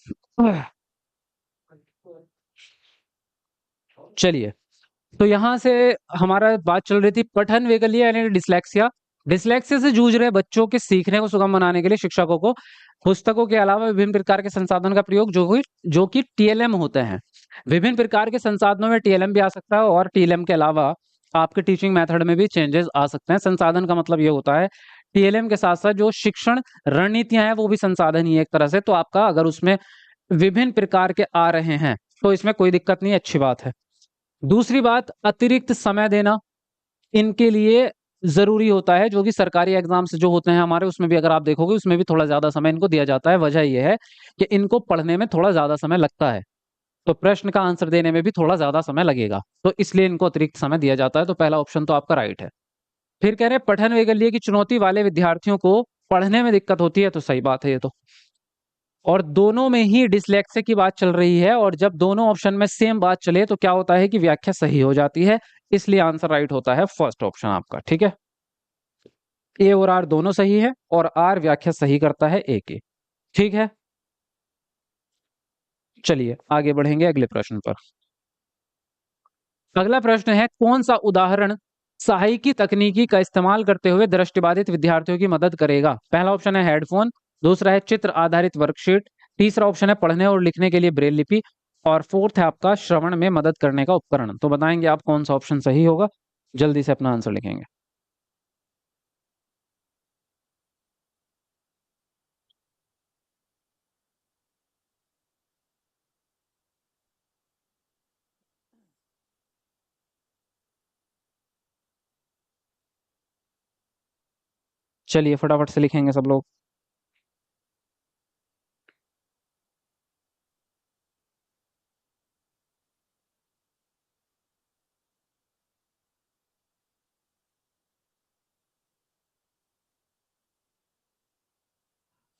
चलिए, तो यहाँ से हमारा बात चल रही थी पठन वैकल्य यानी डिसलेक्सिया। डिसलेक्सिया से जूझ रहे बच्चों के सीखने को सुगम बनाने के लिए शिक्षकों को पुस्तकों के अलावा विभिन्न प्रकार के संसाधन का प्रयोग जो कि टीएलएम होते हैं। विभिन्न प्रकार के संसाधनों में टीएलएम भी आ सकता है और टीएलएम के अलावा आपके टीचिंग मेथड में भी चेंजेस आ सकते हैं। संसाधन का मतलब ये होता है टीएलएम के साथ साथ जो शिक्षण रणनीतियां हैं वो भी संसाधन ही है एक तरह से। तो आपका अगर उसमें विभिन्न प्रकार के आ रहे हैं तो इसमें कोई दिक्कत नहीं है, अच्छी बात है। दूसरी बात, अतिरिक्त समय देना इनके लिए ज़रूरी होता है, जो कि सरकारी एग्ज़ाम्स जो होते हैं हमारे उसमें भी अगर आप देखोगे उसमें भी थोड़ा ज़्यादा समय इनको दिया जाता है। वजह ये है कि इनको पढ़ने में थोड़ा ज़्यादा समय लगता है, तो प्रश्न का आंसर देने में भी थोड़ा ज़्यादा समय लगेगा, तो इसलिए इनको अतिरिक्त समय दिया जाता है। तो पहला ऑप्शन तो आपका राइट है। फिर कह रहे हैं पठन वैकल्य की चुनौती वाले विद्यार्थियों को पढ़ने में दिक्कत होती है, तो सही बात है ये तो। और दोनों में ही डिसलेक्सिया की बात चल रही है और जब दोनों ऑप्शन में सेम बात चले तो क्या होता है कि व्याख्या सही हो जाती है, इसलिए आंसर राइट होता है फर्स्ट ऑप्शन आपका। ठीक है, ए और आर दोनों सही है और आर व्याख्या सही करता है ए की। ठीक है, चलिए आगे बढ़ेंगे अगले प्रश्न पर। अगला प्रश्न है कौन सा उदाहरण सहायिकी तकनीकी का इस्तेमाल करते हुए दृष्टिबाधित विद्यार्थियों की मदद करेगा? पहला ऑप्शन है हेडफोन, दूसरा है चित्र आधारित वर्कशीट, तीसरा ऑप्शन है पढ़ने और लिखने के लिए ब्रेल लिपि और फोर्थ है आपका श्रवण में मदद करने का उपकरण। तो बताएंगे आप कौन सा ऑप्शन सही होगा, जल्दी से अपना आंसर लिखेंगे। चलिए फटाफट से लिखेंगे सब लोग।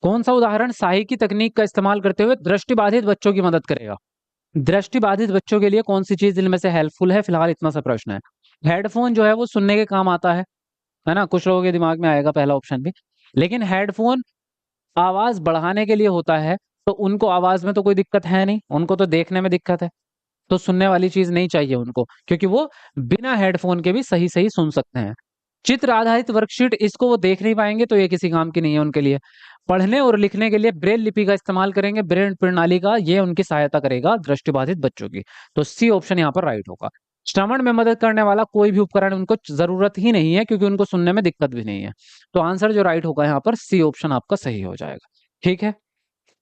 कौन सा उदाहरण सहायिकी तकनीक का इस्तेमाल करते हुए दृष्टिबाधित बच्चों की मदद करेगा? दृष्टिबाधित बच्चों के लिए कौन सी चीज इनमें से हेल्पफुल है? फिलहाल इतना सा प्रश्न है। हेडफोन जो है वो सुनने के काम आता है ना? कुछ लोगों के दिमाग में आएगा पहला ऑप्शन भी, लेकिन हेडफोन आवाज बढ़ाने के लिए होता है, तो उनको आवाज में तो कोई दिक्कत है नहीं, उनको तो देखने में दिक्कत है, तो सुनने वाली चीज नहीं चाहिए उनको, क्योंकि वो बिना हेडफोन के भी सही सही सुन सकते हैं। चित्र आधारित वर्कशीट इसको वो देख नहीं पाएंगे, तो ये किसी काम की नहीं है उनके लिए। पढ़ने और लिखने के लिए ब्रेल लिपि का इस्तेमाल करेंगे, ब्रेल प्रणाली का, ये उनकी सहायता करेगा दृष्टिबाधित बच्चों की। तो सी ऑप्शन यहाँ पर राइट होगा। श्रवण में मदद करने वाला कोई भी उपकरण उनको जरूरत ही नहीं है, क्योंकि उनको सुनने में दिक्कत भी नहीं है। तो आंसर जो राइट होगा यहाँ पर सी ऑप्शन आपका सही हो जाएगा। ठीक है,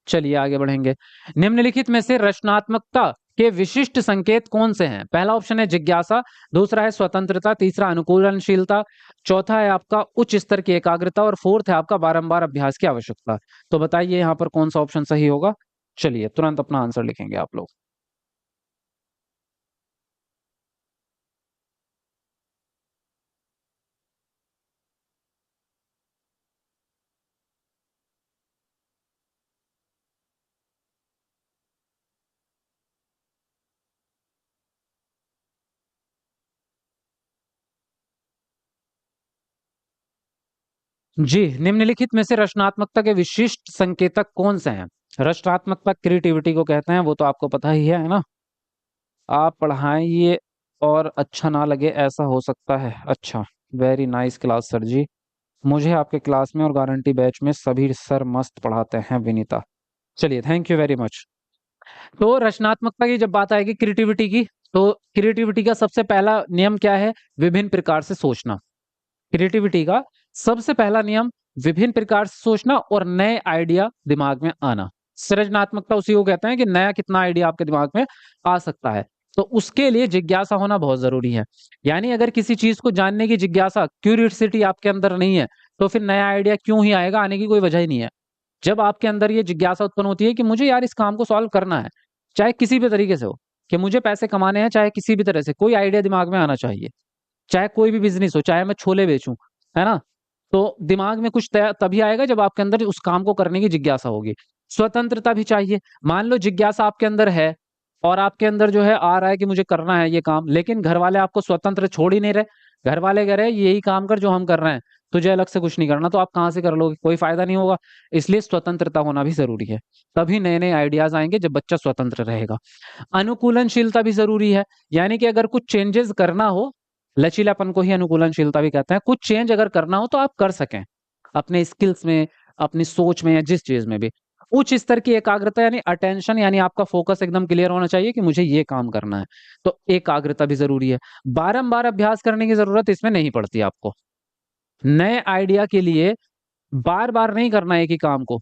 चलिए आगे बढ़ेंगे। निम्नलिखित में से रचनात्मकता के विशिष्ट संकेत कौन से हैं? पहला ऑप्शन है जिज्ञासा, दूसरा है स्वतंत्रता, तीसरा अनुकूलनशीलता, चौथा है आपका उच्च स्तर की एकाग्रता और फोर्थ है आपका बारंबार अभ्यास की आवश्यकता। तो बताइए यहाँ पर कौन सा ऑप्शन सही होगा। चलिए तुरंत अपना आंसर लिखेंगे आप लोग। जी, निम्नलिखित में से रचनात्मकता के विशिष्ट संकेतक कौन से हैं? रचनात्मकता क्रिएटिविटी को कहते हैं, वो तो आपको पता ही है ना? आप पढ़ाइए और अच्छा ना लगे ऐसा हो सकता है। अच्छा, वेरी नाइस क्लास सर जी। मुझे आपके क्लास में और गारंटी बैच में सभी सर मस्त पढ़ाते हैं विनीता। चलिए थैंक यू वेरी मच। तो रचनात्मकता की जब बात आएगी क्रिएटिविटी की, तो क्रिएटिविटी का सबसे पहला नियम क्या है? विभिन्न प्रकार से सोचना। क्रिएटिविटी का सबसे पहला नियम विभिन्न प्रकार से सोचना और नए आइडिया दिमाग में आना। सृजनात्मकता उसी को कहते हैं कि नया कितना आइडिया आपके दिमाग में आ सकता है। तो उसके लिए जिज्ञासा होना बहुत जरूरी है। यानी अगर किसी चीज को जानने की जिज्ञासा, क्यूरियोसिटी आपके अंदर नहीं है, तो फिर नया आइडिया क्यों ही आएगा? आने की कोई वजह ही नहीं है। जब आपके अंदर ये जिज्ञासा उत्पन्न होती है कि मुझे यार इस काम को सॉल्व करना है, चाहे किसी भी तरीके से हो, कि मुझे पैसे कमाने हैं, चाहे किसी भी तरह से, कोई आइडिया दिमाग में आना चाहिए। चाहे कोई भी बिजनेस हो, चाहे मैं छोले बेचूं, है ना? तो दिमाग में कुछ तभी आएगा जब आपके अंदर उस काम को करने की जिज्ञासा होगी। स्वतंत्रता भी चाहिए। मान लो जिज्ञासा आपके अंदर है और आपके अंदर जो है आ रहा है कि मुझे करना है ये काम, लेकिन घर वाले आपको स्वतंत्र छोड़ ही नहीं रहे। घर वाले कह रहे हैं यही काम कर जो हम कर रहे हैं, तुझे अलग से कुछ नहीं करना, तो आप कहाँ से कर लोगे, कोई फायदा नहीं होगा। इसलिए स्वतंत्रता होना भी जरूरी है, तभी नए नए आइडियाज आएंगे जब बच्चा स्वतंत्र रहेगा। अनुकूलनशीलता भी जरूरी है, यानी कि अगर कुछ चेंजेस करना हो, लचीलापन को ही अनुकूलनशीलता भी कहते हैं, कुछ चेंज अगर करना हो तो आप कर सकें अपने स्किल्स में, अपनी सोच में, या जिस चीज में भी। उच्च स्तर की एकाग्रता यानी अटेंशन, यानी आपका फोकस एकदम क्लियर होना चाहिए कि मुझे ये काम करना है, तो एकाग्रता भी जरूरी है। बारंबार अभ्यास करने की जरूरत इसमें नहीं पड़ती आपको। नए आइडिया के लिए बार बार नहीं करना है एक ही काम को।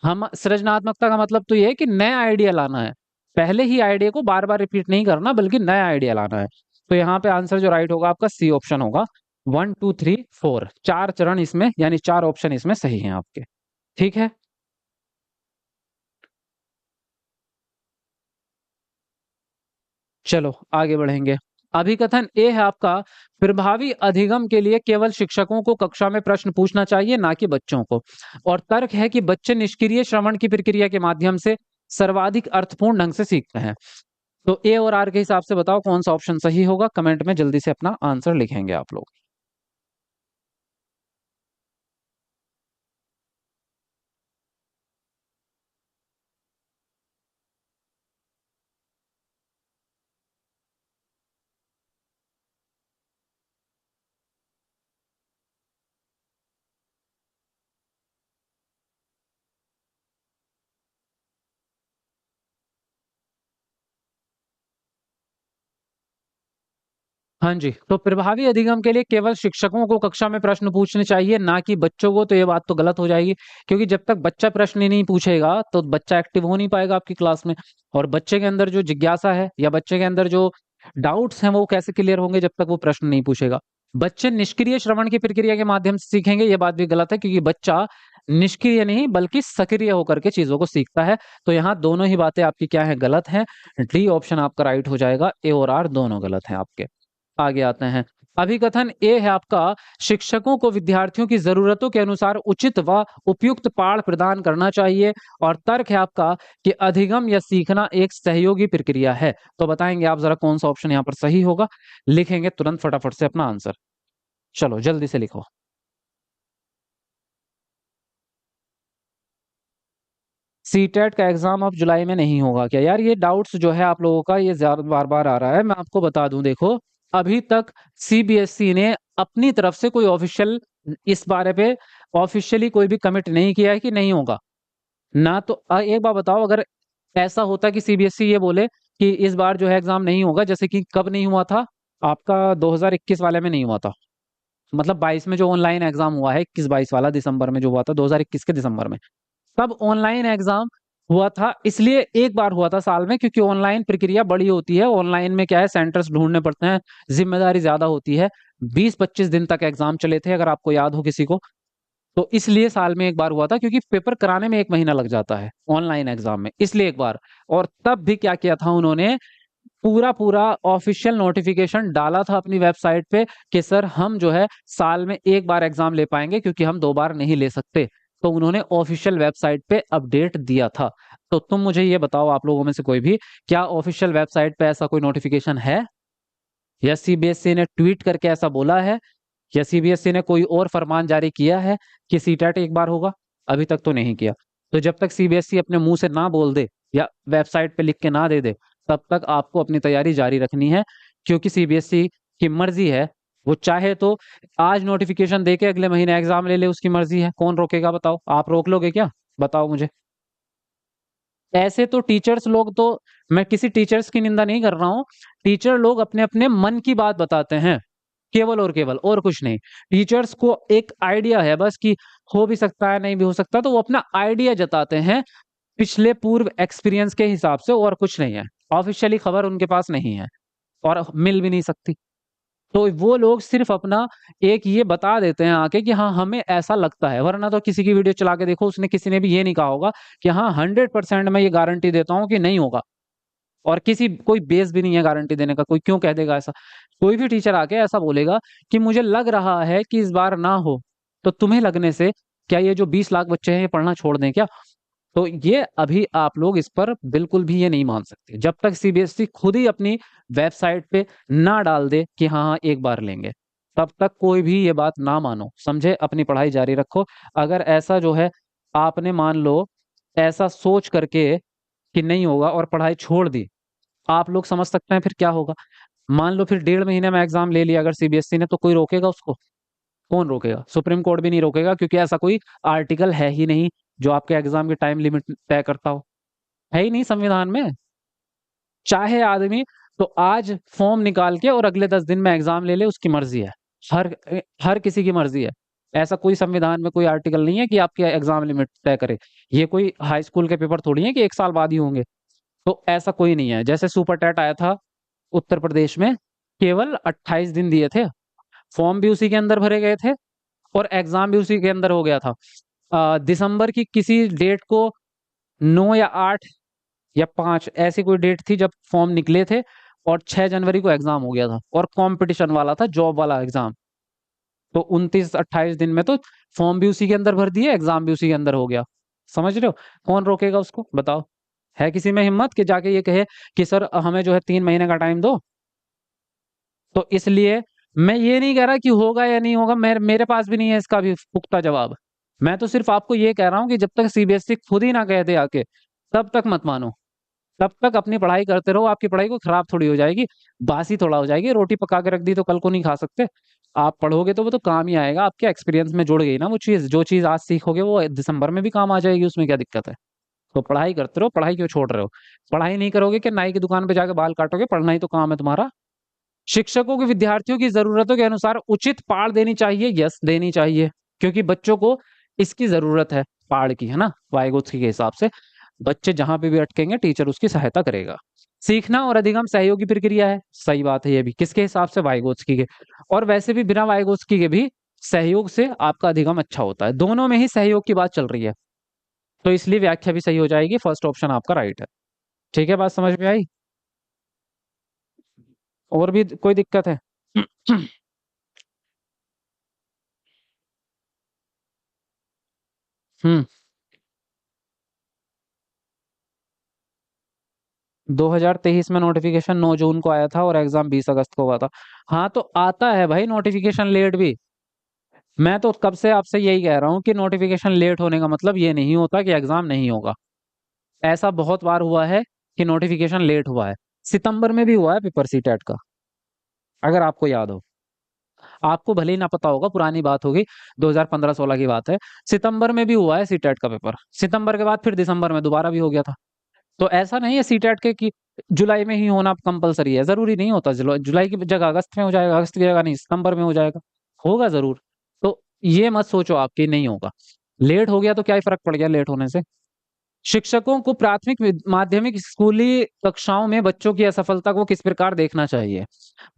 हम सृजनात्मकता का मतलब तो ये है कि नया आइडिया लाना है, पहले ही आइडिया को बार बार रिपीट नहीं करना, बल्कि नया आइडिया लाना है। तो यहाँ पे आंसर जो राइट होगा आपका सी ऑप्शन होगा। 1 2 3 4, 4 चरण इसमें, यानी 4 ऑप्शन इसमें सही हैं आपके। ठीक है, चलो आगे बढ़ेंगे। अभिकथन ए है आपका, प्रभावी अधिगम के लिए केवल शिक्षकों को कक्षा में प्रश्न पूछना चाहिए, ना कि बच्चों को। और तर्क है कि बच्चे निष्क्रिय श्रवण की प्रक्रिया के माध्यम से सर्वाधिक अर्थपूर्ण ढंग से सीखते हैं। तो ए और आर के हिसाब से बताओ कौन सा ऑप्शन सही होगा, कमेंट में जल्दी से अपना आंसर लिखेंगे आप लोग। हाँ जी, तो प्रभावी अधिगम के लिए केवल शिक्षकों को कक्षा में प्रश्न पूछने चाहिए, ना कि बच्चों को। तो ये बात तो गलत हो जाएगी, क्योंकि जब तक बच्चा प्रश्न ही नहीं पूछेगा तो बच्चा एक्टिव हो नहीं पाएगा आपकी क्लास में। और बच्चे के अंदर जो जिज्ञासा है, या बच्चे के अंदर जो डाउट्स हैं, वो कैसे क्लियर होंगे जब तक वो प्रश्न नहीं पूछेगा। बच्चे निष्क्रिय श्रवण की प्रक्रिया के माध्यम से सीखेंगे, ये बात भी गलत है, क्योंकि बच्चा निष्क्रिय नहीं बल्कि सक्रिय होकर के चीजों को सीखता है। तो यहाँ दोनों ही बातें आपकी क्या है, गलत है। डी ऑप्शन आपका राइट हो जाएगा, ए और आर दोनों गलत हैं आपके। आगे आते हैं। अभिकथन ए है आपका, शिक्षकों को विद्यार्थियों की जरूरतों के अनुसार उचित व उपयुक्त पाठ प्रदान करना चाहिए। और तर्क है आपका कि अधिगम या सीखना एक सहयोगी प्रक्रिया है। तो बताएंगे आप जरा कौन सा ऑप्शन यहाँ पर सही होगा, लिखेंगे तुरंत फटाफट से अपना आंसर। चलो जल्दी से लिखो। सीटेट का एग्जाम अब जुलाई में नहीं होगा क्या? यार ये डाउट्स जो है आप लोगों का, ये ज्यादा बार बार आ रहा है। मैं आपको बता दूं, देखो अभी तक सीबीएसई ने अपनी तरफ से कोई ऑफिशियल इस बारे पे ऑफिशियली कोई भी कमिट नहीं किया है कि नहीं होगा ना। तो एक बार बताओ, अगर ऐसा होता कि सीबीएसई ये बोले कि इस बार जो है एग्जाम नहीं होगा, जैसे कि कब नहीं हुआ था आपका 2021 वाले में नहीं हुआ था, मतलब 22 में जो ऑनलाइन एग्जाम हुआ है, 21 22 वाला दिसंबर में जो हुआ था, 2021 के दिसंबर में, तब ऑनलाइन एग्जाम हुआ था। इसलिए एक बार हुआ था साल में, क्योंकि ऑनलाइन प्रक्रिया बड़ी होती है, ऑनलाइन में क्या है, सेंटर्स ढूंढने पड़ते हैं, जिम्मेदारी ज्यादा होती है। 20 25 दिन तक एग्जाम चले थे, अगर आपको याद हो किसी को। तो इसलिए साल में एक बार हुआ था, क्योंकि पेपर कराने में 1 महीना लग जाता है ऑनलाइन एग्जाम में, इसलिए एक बार। और तब भी क्या किया था उन्होंने, पूरा पूरा ऑफिशियल नोटिफिकेशन डाला था अपनी वेबसाइट पे कि सर हम जो है साल में एक बार एग्जाम ले पाएंगे, क्योंकि हम 2 बार नहीं ले सकते। तो उन्होंने ऑफिशियल वेबसाइट पे अपडेट दिया था। तो तुम मुझे ये बताओ, आप लोगों में से कोई भी, क्या ऑफिशियल वेबसाइट पे ऐसा कोई नोटिफिकेशन है, या सीबीएसई ने ट्वीट करके ऐसा बोला है, या सीबीएसई ने कोई और फरमान जारी किया है कि सीटेट एक बार होगा? अभी तक तो नहीं किया। तो जब तक सीबीएसई अपने मुंह से ना बोल दे, या वेबसाइट पे लिख के ना दे दे, तब तक आपको अपनी तैयारी जारी रखनी है। क्योंकि सीबीएसई की मर्जी है, वो चाहे तो आज नोटिफिकेशन दे के अगले महीने एग्जाम ले ले, उसकी मर्जी है, कौन रोकेगा बताओ? आप रोक लोगे क्या? बताओ मुझे। ऐसे तो टीचर्स लोग तो, मैं किसी टीचर्स की निंदा नहीं कर रहा हूँ, टीचर लोग अपने अपने मन की बात बताते हैं, केवल और केवल, और कुछ नहीं। टीचर्स को एक आइडिया है बस कि हो भी सकता है, नहीं भी हो सकता, तो वो अपना आइडिया जताते हैं पिछले पूर्व एक्सपीरियंस के हिसाब से, और कुछ नहीं है। ऑफिशियली खबर उनके पास नहीं है, और मिल भी नहीं सकती। तो वो लोग सिर्फ अपना एक ये बता देते हैं आके कि हाँ हमें ऐसा लगता है, वरना तो किसी की वीडियो चला के देखो, उसने किसी ने भी ये नहीं कहा होगा कि हाँ 100% मैं ये गारंटी देता हूँ कि नहीं होगा। और किसी कोई बेस भी नहीं है गारंटी देने का, कोई क्यों कह देगा ऐसा? कोई भी टीचर आके ऐसा बोलेगा कि मुझे लग रहा है कि इस बार ना हो, तो तुम्हें लगने से क्या ये जो 20 लाख बच्चे हैं ये पढ़ना छोड़ दें क्या? तो ये अभी आप लोग इस पर बिल्कुल भी ये नहीं मान सकते, जब तक सीबीएसई खुद ही अपनी वेबसाइट पे ना डाल दे कि हाँ हाँ एक बार लेंगे। तब तक कोई भी ये बात ना मानो, समझे? अपनी पढ़ाई जारी रखो। अगर ऐसा जो है आपने मान लो ऐसा सोच करके कि नहीं होगा और पढ़ाई छोड़ दी, आप लोग समझ सकते हैं फिर क्या होगा। मान लो फिर 1.5 महीने में एग्जाम ले लिया अगर सीबीएसई ने, तो कोई रोकेगा उसको? कौन रोकेगा? सुप्रीम कोर्ट भी नहीं रोकेगा, क्योंकि ऐसा कोई आर्टिकल है ही नहीं जो आपके एग्जाम की टाइम लिमिट तय करता हो। है ही नहीं संविधान में। चाहे आदमी तो आज फॉर्म निकाल के और अगले 10 दिन में एग्जाम ले ले, उसकी मर्जी है। हर हर किसी की मर्जी है। ऐसा कोई संविधान में कोई आर्टिकल नहीं है कि आपके एग्जाम लिमिट तय करे। ये कोई हाई स्कूल के पेपर थोड़ी है कि 1 साल बाद ही होंगे। तो ऐसा कोई नहीं है। जैसे सुपर टेट आया था उत्तर प्रदेश में, केवल 28 दिन दिए थे, फॉर्म भी उसी के अंदर भरे गए थे और एग्जाम भी उसी के अंदर हो गया था। दिसंबर की किसी डेट को, 9 या 8 या 5 ऐसी कोई डेट थी जब फॉर्म निकले थे, और 6 जनवरी को एग्जाम हो गया था, और कंपटीशन वाला था, जॉब वाला एग्जाम। तो 29-28 दिन में तो फॉर्म भी उसी के अंदर भर दिए, एग्जाम भी उसी के अंदर हो गया। समझ रहे हो? कौन रोकेगा उसको, बताओ? है किसी में हिम्मत कि जाके ये कहे कि सर हमें जो है 3 महीने का टाइम दो? तो इसलिए मैं ये नहीं कह रहा कि होगा या नहीं होगा, मेरे पास भी नहीं है इसका भी पुख्ता जवाब। मैं तो सिर्फ आपको ये कह रहा हूँ कि जब तक सीबीएसई खुद ही ना कह दे आके, तब तक मत मानो। तब तक अपनी पढ़ाई करते रहो। आपकी पढ़ाई को खराब थोड़ी हो जाएगी, बासी थोड़ा हो जाएगी। रोटी पका के रख दी तो कल को नहीं खा सकते। आप पढ़ोगे तो वो तो काम ही आएगा, आपके एक्सपीरियंस में जुड़ गई ना वो चीज। जो चीज आज सीखोगे वो दिसंबर में भी काम आ जाएगी, उसमें क्या दिक्कत है? तो पढ़ाई करते रहो। पढ़ाई क्यों छोड़ रहे हो? पढ़ाई नहीं करोगे कि नाई की दुकान पे जाके बाल काटोगे? पढ़ना ही तो काम है तुम्हारा। शिक्षकों को विद्यार्थियों की जरूरतों के अनुसार उचित पाठ देनी चाहिए, यस देनी चाहिए, क्योंकि बच्चों को इसकी जरूरत है, पाठ की, है ना? वाइगोत्स्की के हिसाब से बच्चे जहां पे भी अटकेंगे टीचर उसकी सहायता करेगा। सीखना और अधिगम सहयोगी प्रक्रिया है, सही बात है। ये भी किसके हिसाब से? वाइगोत्स्की के। और वैसे भी बिना वाइगोत्स्की के भी सहयोग से आपका अधिगम अच्छा होता है। दोनों में ही सहयोग की बात चल रही है, तो इसलिए व्याख्या भी सही हो जाएगी। फर्स्ट ऑप्शन आपका राइट है। ठीक है, बात समझ में आई? और भी कोई दिक्कत है? हम्म। 2023 में नोटिफिकेशन 9 जून को आया था और एग्जाम 20 अगस्त को हुआ था। हाँ तो आता है भाई नोटिफिकेशन लेट भी। मैं तो कब से आपसे यही कह रहा हूँ कि नोटिफिकेशन लेट होने का मतलब ये नहीं होता कि एग्जाम नहीं होगा। ऐसा बहुत बार हुआ है कि नोटिफिकेशन लेट हुआ है। सितंबर में भी हुआ है पेपर सी टेट का, अगर आपको याद हो। आपको भले ही ना पता होगा, पुरानी बात होगी, 2015-16 की बात है। सितंबर में भी हुआ है सी टेट का पेपर। सितंबर के बाद फिर दिसंबर में दोबारा भी हो गया था। तो ऐसा नहीं है सीटेट के कि जुलाई में ही होना कंपलसरी है, जरूरी नहीं होता। जुलाई की जगह अगस्त में हो जाएगा, अगस्त की जगह नहीं सितंबर में हो जाएगा, होगा जरूर। तो ये मत सोचो आप कि नहीं होगा। लेट हो गया तो क्या ही फर्क पड़ गया लेट होने से। शिक्षकों को प्राथमिक माध्यमिक स्कूली कक्षाओं में बच्चों की असफलता को किस प्रकार देखना चाहिए?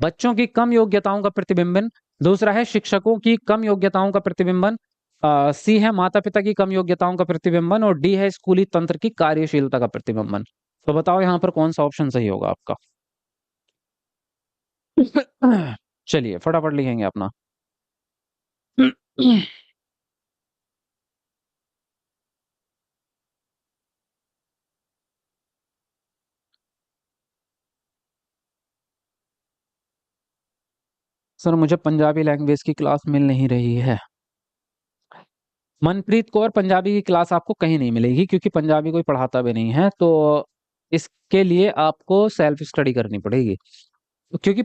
बच्चों की कम योग्यताओं का प्रतिबिंबन। दूसरा है शिक्षकों की कम योग्यताओं का प्रतिबिंबन। सी है माता पिता की कम योग्यताओं का प्रतिबिंबन। और डी है स्कूली तंत्र की कार्यशीलता का प्रतिबिंबन। तो बताओ यहाँ पर कौन सा ऑप्शन सही होगा आपका? चलिए फटाफट लिखेंगे अपना। सर मुझे पंजाबी लैंग्वेज की क्लास मिल नहीं रही है। मनप्रीत को और पंजाबी की क्लास आपको कहीं नहीं मिलेगी, क्योंकि पंजाबी कोई पढ़ाता भी नहीं है। तो इसके लिए आपको सेल्फ स्टडी करनी पड़ेगी। क्योंकि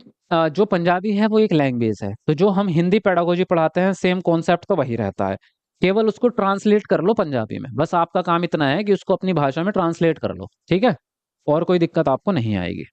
जो पंजाबी है वो एक लैंग्वेज है, तो जो हम हिंदी पेडागोजी पढ़ाते हैं सेम कॉन्सेप्ट तो वही रहता है। केवल उसको ट्रांसलेट कर लो पंजाबी में, बस आपका काम इतना है कि उसको अपनी भाषा में ट्रांसलेट कर लो, ठीक है? और कोई दिक्कत आपको नहीं आएगी।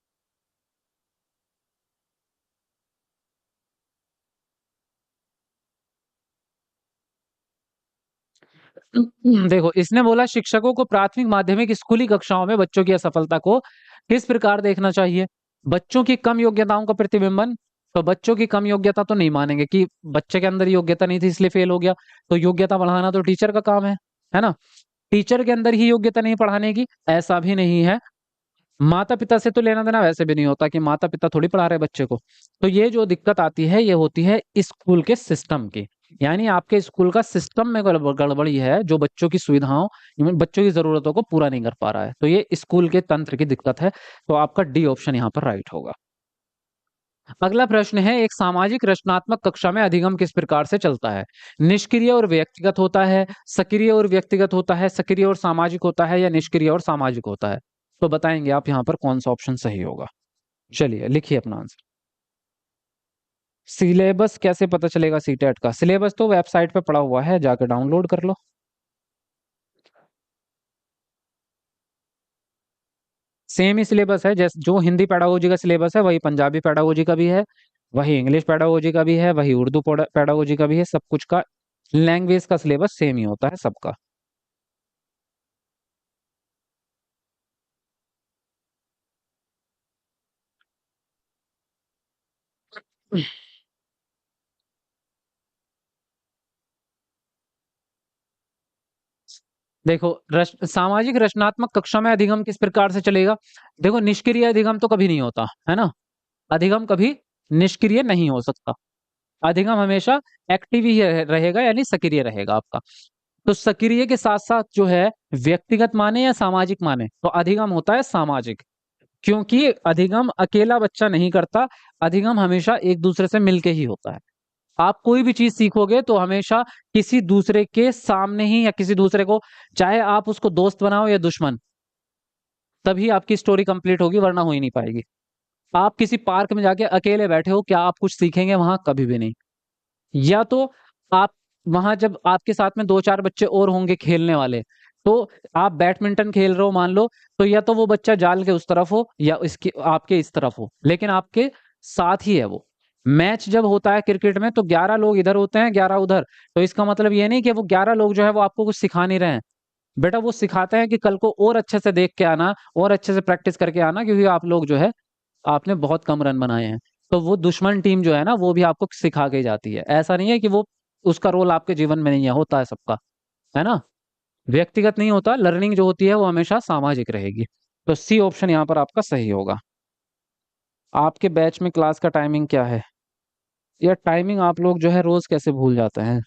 देखो इसने बोला शिक्षकों को प्राथमिक माध्यमिक स्कूली कक्षाओं में बच्चों की असफलता को किस प्रकार देखना चाहिए? बच्चों की कम योग्यताओं का प्रतिबिंबन। तो बच्चों की कम योग्यता तो नहीं मानेंगे कि बच्चे के अंदर योग्यता नहीं थी इसलिए फेल हो गया। तो योग्यता बढ़ाना तो टीचर का काम है ना? टीचर के अंदर ही योग्यता नहीं पढ़ाने की, ऐसा भी नहीं है। माता पिता से तो लेना देना वैसे भी नहीं होता कि माता पिता थोड़ी पढ़ा रहे बच्चे को। तो ये जो दिक्कत आती है ये होती है स्कूल के सिस्टम की। यानी आपके स्कूल का सिस्टम में गड़बड़ी है, जो बच्चों की सुविधाओं, बच्चों की जरूरतों को पूरा नहीं कर पा रहा है। तो ये स्कूल के तंत्र की दिक्कत है। तो आपका डी ऑप्शन यहाँ पर राइट होगा। अगला प्रश्न है, एक सामाजिक रचनात्मक कक्षा में अधिगम किस प्रकार से चलता है? निष्क्रिय और व्यक्तिगत होता है, सक्रिय और व्यक्तिगत होता है, सक्रिय और सामाजिक होता है, या निष्क्रिय और सामाजिक होता है? तो बताएंगे आप यहाँ पर कौन सा ऑप्शन सही होगा। चलिए लिखिए अपना आंसर। सिलेबस कैसे पता चलेगा सीटेट का? सिलेबस तो वेबसाइट पे पड़ा हुआ है, जाकर डाउनलोड कर लो। सेम ही सिलेबस है, जैसे जो हिंदी पेडागोजी का सिलेबस है वही पंजाबी पेडागोजी का भी है, वही इंग्लिश पेडागोजी का भी है, वही उर्दू पेडागोजी का भी है। सब कुछ का लैंग्वेज का सिलेबस सेम ही होता है सबका। देखो, सामाजिक रचनात्मक कक्षा में अधिगम किस प्रकार से चलेगा? देखो, निष्क्रिय अधिगम तो कभी नहीं होता है ना। अधिगम कभी निष्क्रिय नहीं हो सकता। अधिगम हमेशा एक्टिव ही रहेगा, यानी सक्रिय रहेगा आपका। तो सक्रिय के साथ साथ जो है, व्यक्तिगत माने या सामाजिक माने, तो अधिगम होता है सामाजिक। क्योंकि अधिगम अकेला बच्चा नहीं करता, अधिगम हमेशा एक दूसरे से मिलके ही होता है। आप कोई भी चीज सीखोगे तो हमेशा किसी दूसरे के सामने ही, या किसी दूसरे को, चाहे आप उसको दोस्त बनाओ या दुश्मन, तभी आपकी स्टोरी कंप्लीट होगी, वरना हो ही नहीं पाएगी। आप किसी पार्क में जाके अकेले बैठे हो, क्या आप कुछ सीखेंगे वहां? कभी भी नहीं। या तो आप वहां, जब आपके साथ में दो चार बच्चे और होंगे खेलने वाले, तो आप बैडमिंटन खेल रहे हो मान लो, तो या तो वो बच्चा जाल के उस तरफ हो या इसके आपके इस तरफ हो, लेकिन आपके साथ ही है वो। मैच जब होता है क्रिकेट में, तो 11 लोग इधर होते हैं, 11 उधर। तो इसका मतलब ये नहीं कि वो 11 लोग जो है वो आपको कुछ सिखा नहीं रहे हैं। बेटा, वो सिखाते हैं कि कल को और अच्छे से देख के आना, और अच्छे से प्रैक्टिस करके आना, क्योंकि आप लोग जो है, आपने बहुत कम रन बनाए हैं। तो वो दुश्मन टीम जो है ना, वो भी आपको सिखा के जाती है। ऐसा नहीं है कि वो, उसका रोल आपके जीवन में नहीं है, होता है सबका, है ना। व्यक्तिगत नहीं होता, लर्निंग जो होती है वो हमेशा सामाजिक रहेगी। तो सी ऑप्शन यहाँ पर आपका सही होगा। आपके बैच में क्लास का टाइमिंग क्या है? या टाइमिंग आप लोग जो है रोज कैसे भूल जाते हैं?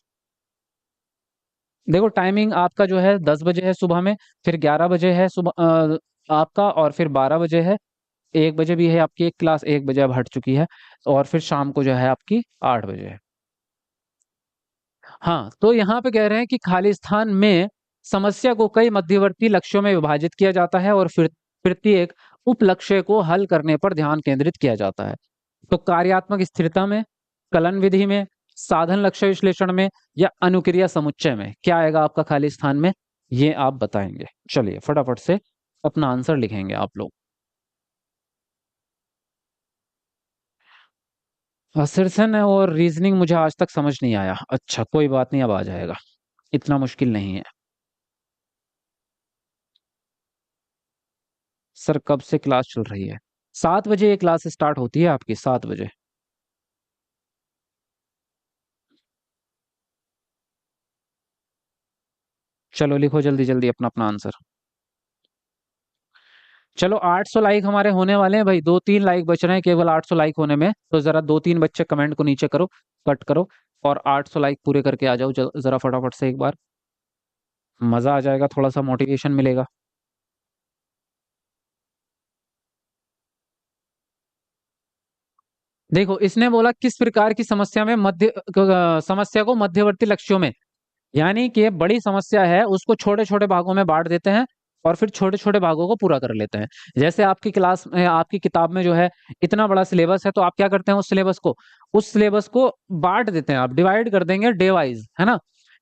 देखो, टाइमिंग आपका जो है 10 बजे है सुबह में, फिर 11 बजे है सुबह आपका, और फिर 12 बजे है, 1 बजे भी है आपकी एक क्लास, 1 बजे अब हट चुकी है, और फिर शाम को जो है आपकी 8 बजे है। हाँ, तो यहाँ पे कह रहे हैं कि खाली स्थान में समस्या को कई मध्यवर्ती लक्ष्यों में विभाजित किया जाता है, और फिर प्रत्येक उप लक्ष्य को हल करने पर ध्यान केंद्रित किया जाता है। तो कार्यात्मक स्थिरता में, कलन विधि में, साधन लक्ष्य विश्लेषण में, या अनुक्रिया समुच्चय में, क्या आएगा आपका खाली स्थान में? ये आप बताएंगे। चलिए फटाफट से अपना आंसर लिखेंगे आप लोग। असर्शन और रीजनिंग मुझे आज तक समझ नहीं आया। अच्छा, कोई बात नहीं, अब आ जाएगा, इतना मुश्किल नहीं है। सर, कब से क्लास चल रही है? 7 बजे ये क्लास स्टार्ट होती है आपकी, 7 बजे। चलो लिखो जल्दी जल्दी अपना अपना आंसर। चलो, 800 लाइक हमारे होने वाले हैं भाई, 2-3 लाइक बच रहे हैं केवल 800 लाइक होने में। तो जरा 2-3 बच्चे कमेंट को नीचे करो, कट करो, और 800 लाइक पूरे करके आ जाओ जरा फटाफट से एक बार। मजा आ जाएगा, थोड़ा सा मोटिवेशन मिलेगा। देखो, इसने बोला किस प्रकार की समस्या में समस्या को मध्यवर्ती लक्ष्यों में, यानी कि बड़ी समस्या है उसको छोटे छोटे भागों में बांट देते हैं, और फिर छोटे छोटे भागों को पूरा कर लेते हैं। जैसे आपकी क्लास में, आपकी किताब में जो है इतना बड़ा सिलेबस है, तो आप क्या करते हैं, उस सिलेबस को बांट देते हैं, आप डिवाइड कर देंगे डे वाइज, है ना,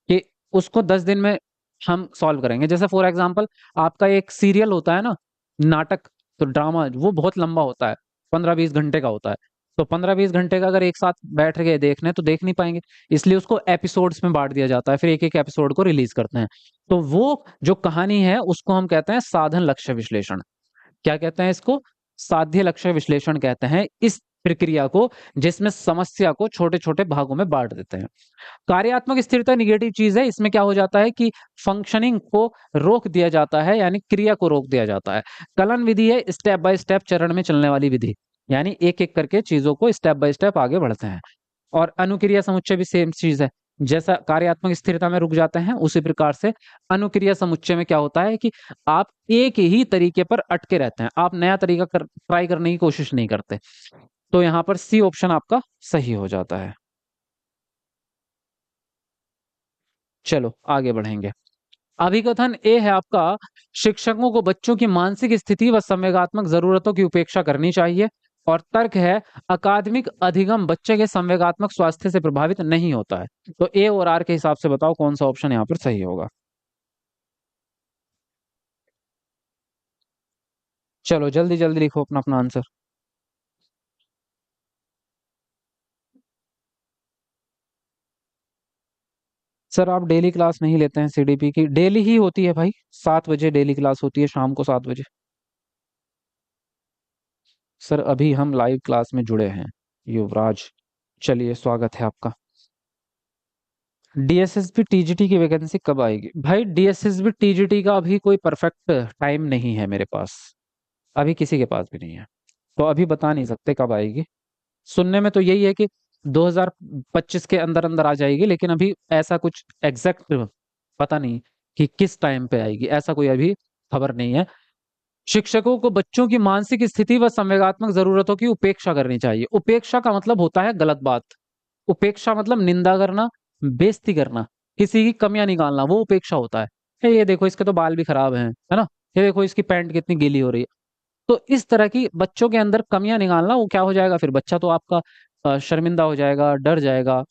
कि उसको 10 दिन में हम सॉल्व करेंगे। जैसे फॉर एग्जाम्पल, आपका एक सीरियल होता है ना, नाटक, तो ड्रामा वो बहुत लंबा होता है, 15-20 घंटे का होता है। तो 15-20 घंटे का अगर एक साथ बैठ गए देखने, तो देख नहीं पाएंगे। इसलिए उसको एपिसोड्स में बांट दिया जाता है, फिर एक एक एपिसोड को रिलीज करते हैं। तो वो जो कहानी है उसको हम कहते हैं साधन लक्ष्य विश्लेषण। क्या कहते हैं इसको? साध्य लक्ष्य विश्लेषण कहते हैं इस प्रक्रिया को, जिसमें समस्या को छोटे छोटे भागों में बांट देते हैं। कार्यात्मक स्थिरता निगेटिव चीज है, इसमें क्या हो जाता है कि फंक्शनिंग को रोक दिया जाता है, यानी क्रिया को रोक दिया जाता है। कलन विधि है स्टेप बाय स्टेप चरण में चलने वाली विधि, यानी एक एक करके चीजों को स्टेप बाय स्टेप आगे बढ़ते हैं। और अनुक्रिया समुच्चय भी सेम चीज है, जैसा कार्यात्मक स्थिरता में रुक जाते हैं, उसी प्रकार से अनुक्रिया समुच्चय में क्या होता है कि आप एक ही तरीके पर अटके रहते हैं, आप नया तरीका ट्राई करने की कोशिश नहीं करते। तो यहां पर सी ऑप्शन आपका सही हो जाता है। चलो आगे बढ़ेंगे। अभिकथन ए है आपका, शिक्षकों को बच्चों की मानसिक स्थिति व संवेगात्मक जरूरतों की उपेक्षा करनी चाहिए। और तर्क है, अकादमिक अधिगम बच्चे के संवेगात्मक स्वास्थ्य से प्रभावित नहीं होता है। तो ए और आर के हिसाब से बताओ कौन सा ऑप्शन यहाँ पर सही होगा। चलो जल्दी जल्दी लिखो अपना अपना आंसर। सर आप डेली क्लास नहीं लेते हैं सीडीपी की? डेली ही होती है भाई, 7 बजे डेली क्लास होती है, शाम को 7 बजे। सर अभी हम लाइव क्लास में जुड़े हैं युवराज। चलिए स्वागत है आपका। डीएसएसबी टीजीटी की वैकेंसी कब आएगी? भाई डीएसएसबी टीजीटी का अभी कोई परफेक्ट टाइम नहीं है मेरे पास, अभी किसी के पास भी नहीं है, तो अभी बता नहीं सकते कब आएगी। सुनने में तो यही है कि 2025 के अंदर अंदर आ जाएगी, लेकिन अभी ऐसा कुछ एग्जैक्ट पता नहीं कि किस टाइम पे आएगी, ऐसा कोई अभी खबर नहीं है। शिक्षकों को बच्चों की मानसिक स्थिति व संवेगात्मक जरूरतों की उपेक्षा करनी चाहिए। उपेक्षा का मतलब होता है गलत बात। उपेक्षा मतलब निंदा करना, बेइज्जती करना, किसी की कमियां निकालना, वो उपेक्षा होता है। ये देखो इसके तो बाल भी खराब हैं, है ना, ये देखो इसकी पैंट कितनी गीली हो रही है। तो इस तरह की बच्चों के अंदर कमियां निकालना, वो क्या हो जाएगा फिर, बच्चा तो आपका शर्मिंदा हो जाएगा, डर जाएगा,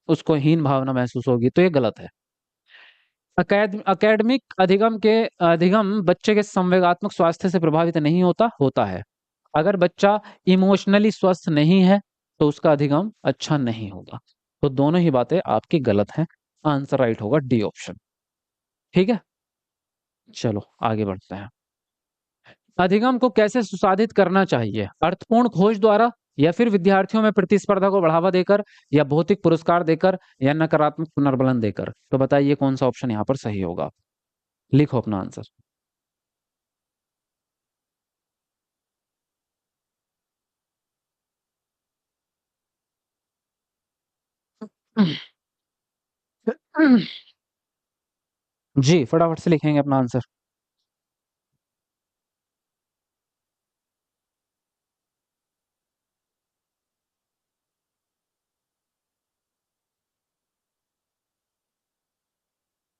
उसको हीन भावना महसूस होगी, तो ये गलत है। अकेडमिक अधिगम बच्चे के संवेगात्मक स्वास्थ्य से प्रभावित नहीं होता, होता है। अगर बच्चा इमोशनली स्वस्थ नहीं है तो उसका अधिगम अच्छा नहीं होगा। तो दोनों ही बातें आपकी गलत हैं। आंसर राइट होगा डी ऑप्शन। ठीक है, चलो आगे बढ़ते हैं। अधिगम को कैसे सुसाधित करना चाहिए? अर्थपूर्ण खोज द्वारा, या फिर विद्यार्थियों में प्रतिस्पर्धा को बढ़ावा देकर, या भौतिक पुरस्कार देकर, या नकारात्मक पुनर्बलन देकर? तो बताइए कौन सा ऑप्शन यहाँ पर सही होगा। लिखो अपना आंसर। जी फटाफट से लिखेंगे अपना आंसर।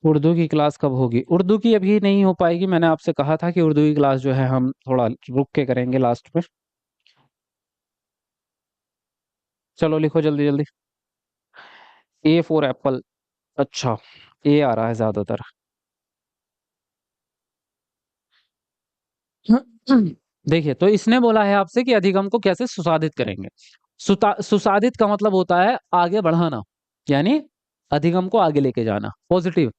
उर्दू की क्लास कब होगी? उर्दू की अभी नहीं हो पाएगी, मैंने आपसे कहा था कि उर्दू की क्लास जो है हम थोड़ा रुक के करेंगे लास्ट में। चलो लिखो जल्दी जल्दी। A for Apple. अच्छा, ए आ रहा है ज्यादातर। देखिए, तो इसने बोला है आपसे कि अधिगम को कैसे सुसाधित करेंगे। सुसाधित का मतलब होता है आगे बढ़ाना, यानी अधिगम को आगे लेके जाना, पॉजिटिव।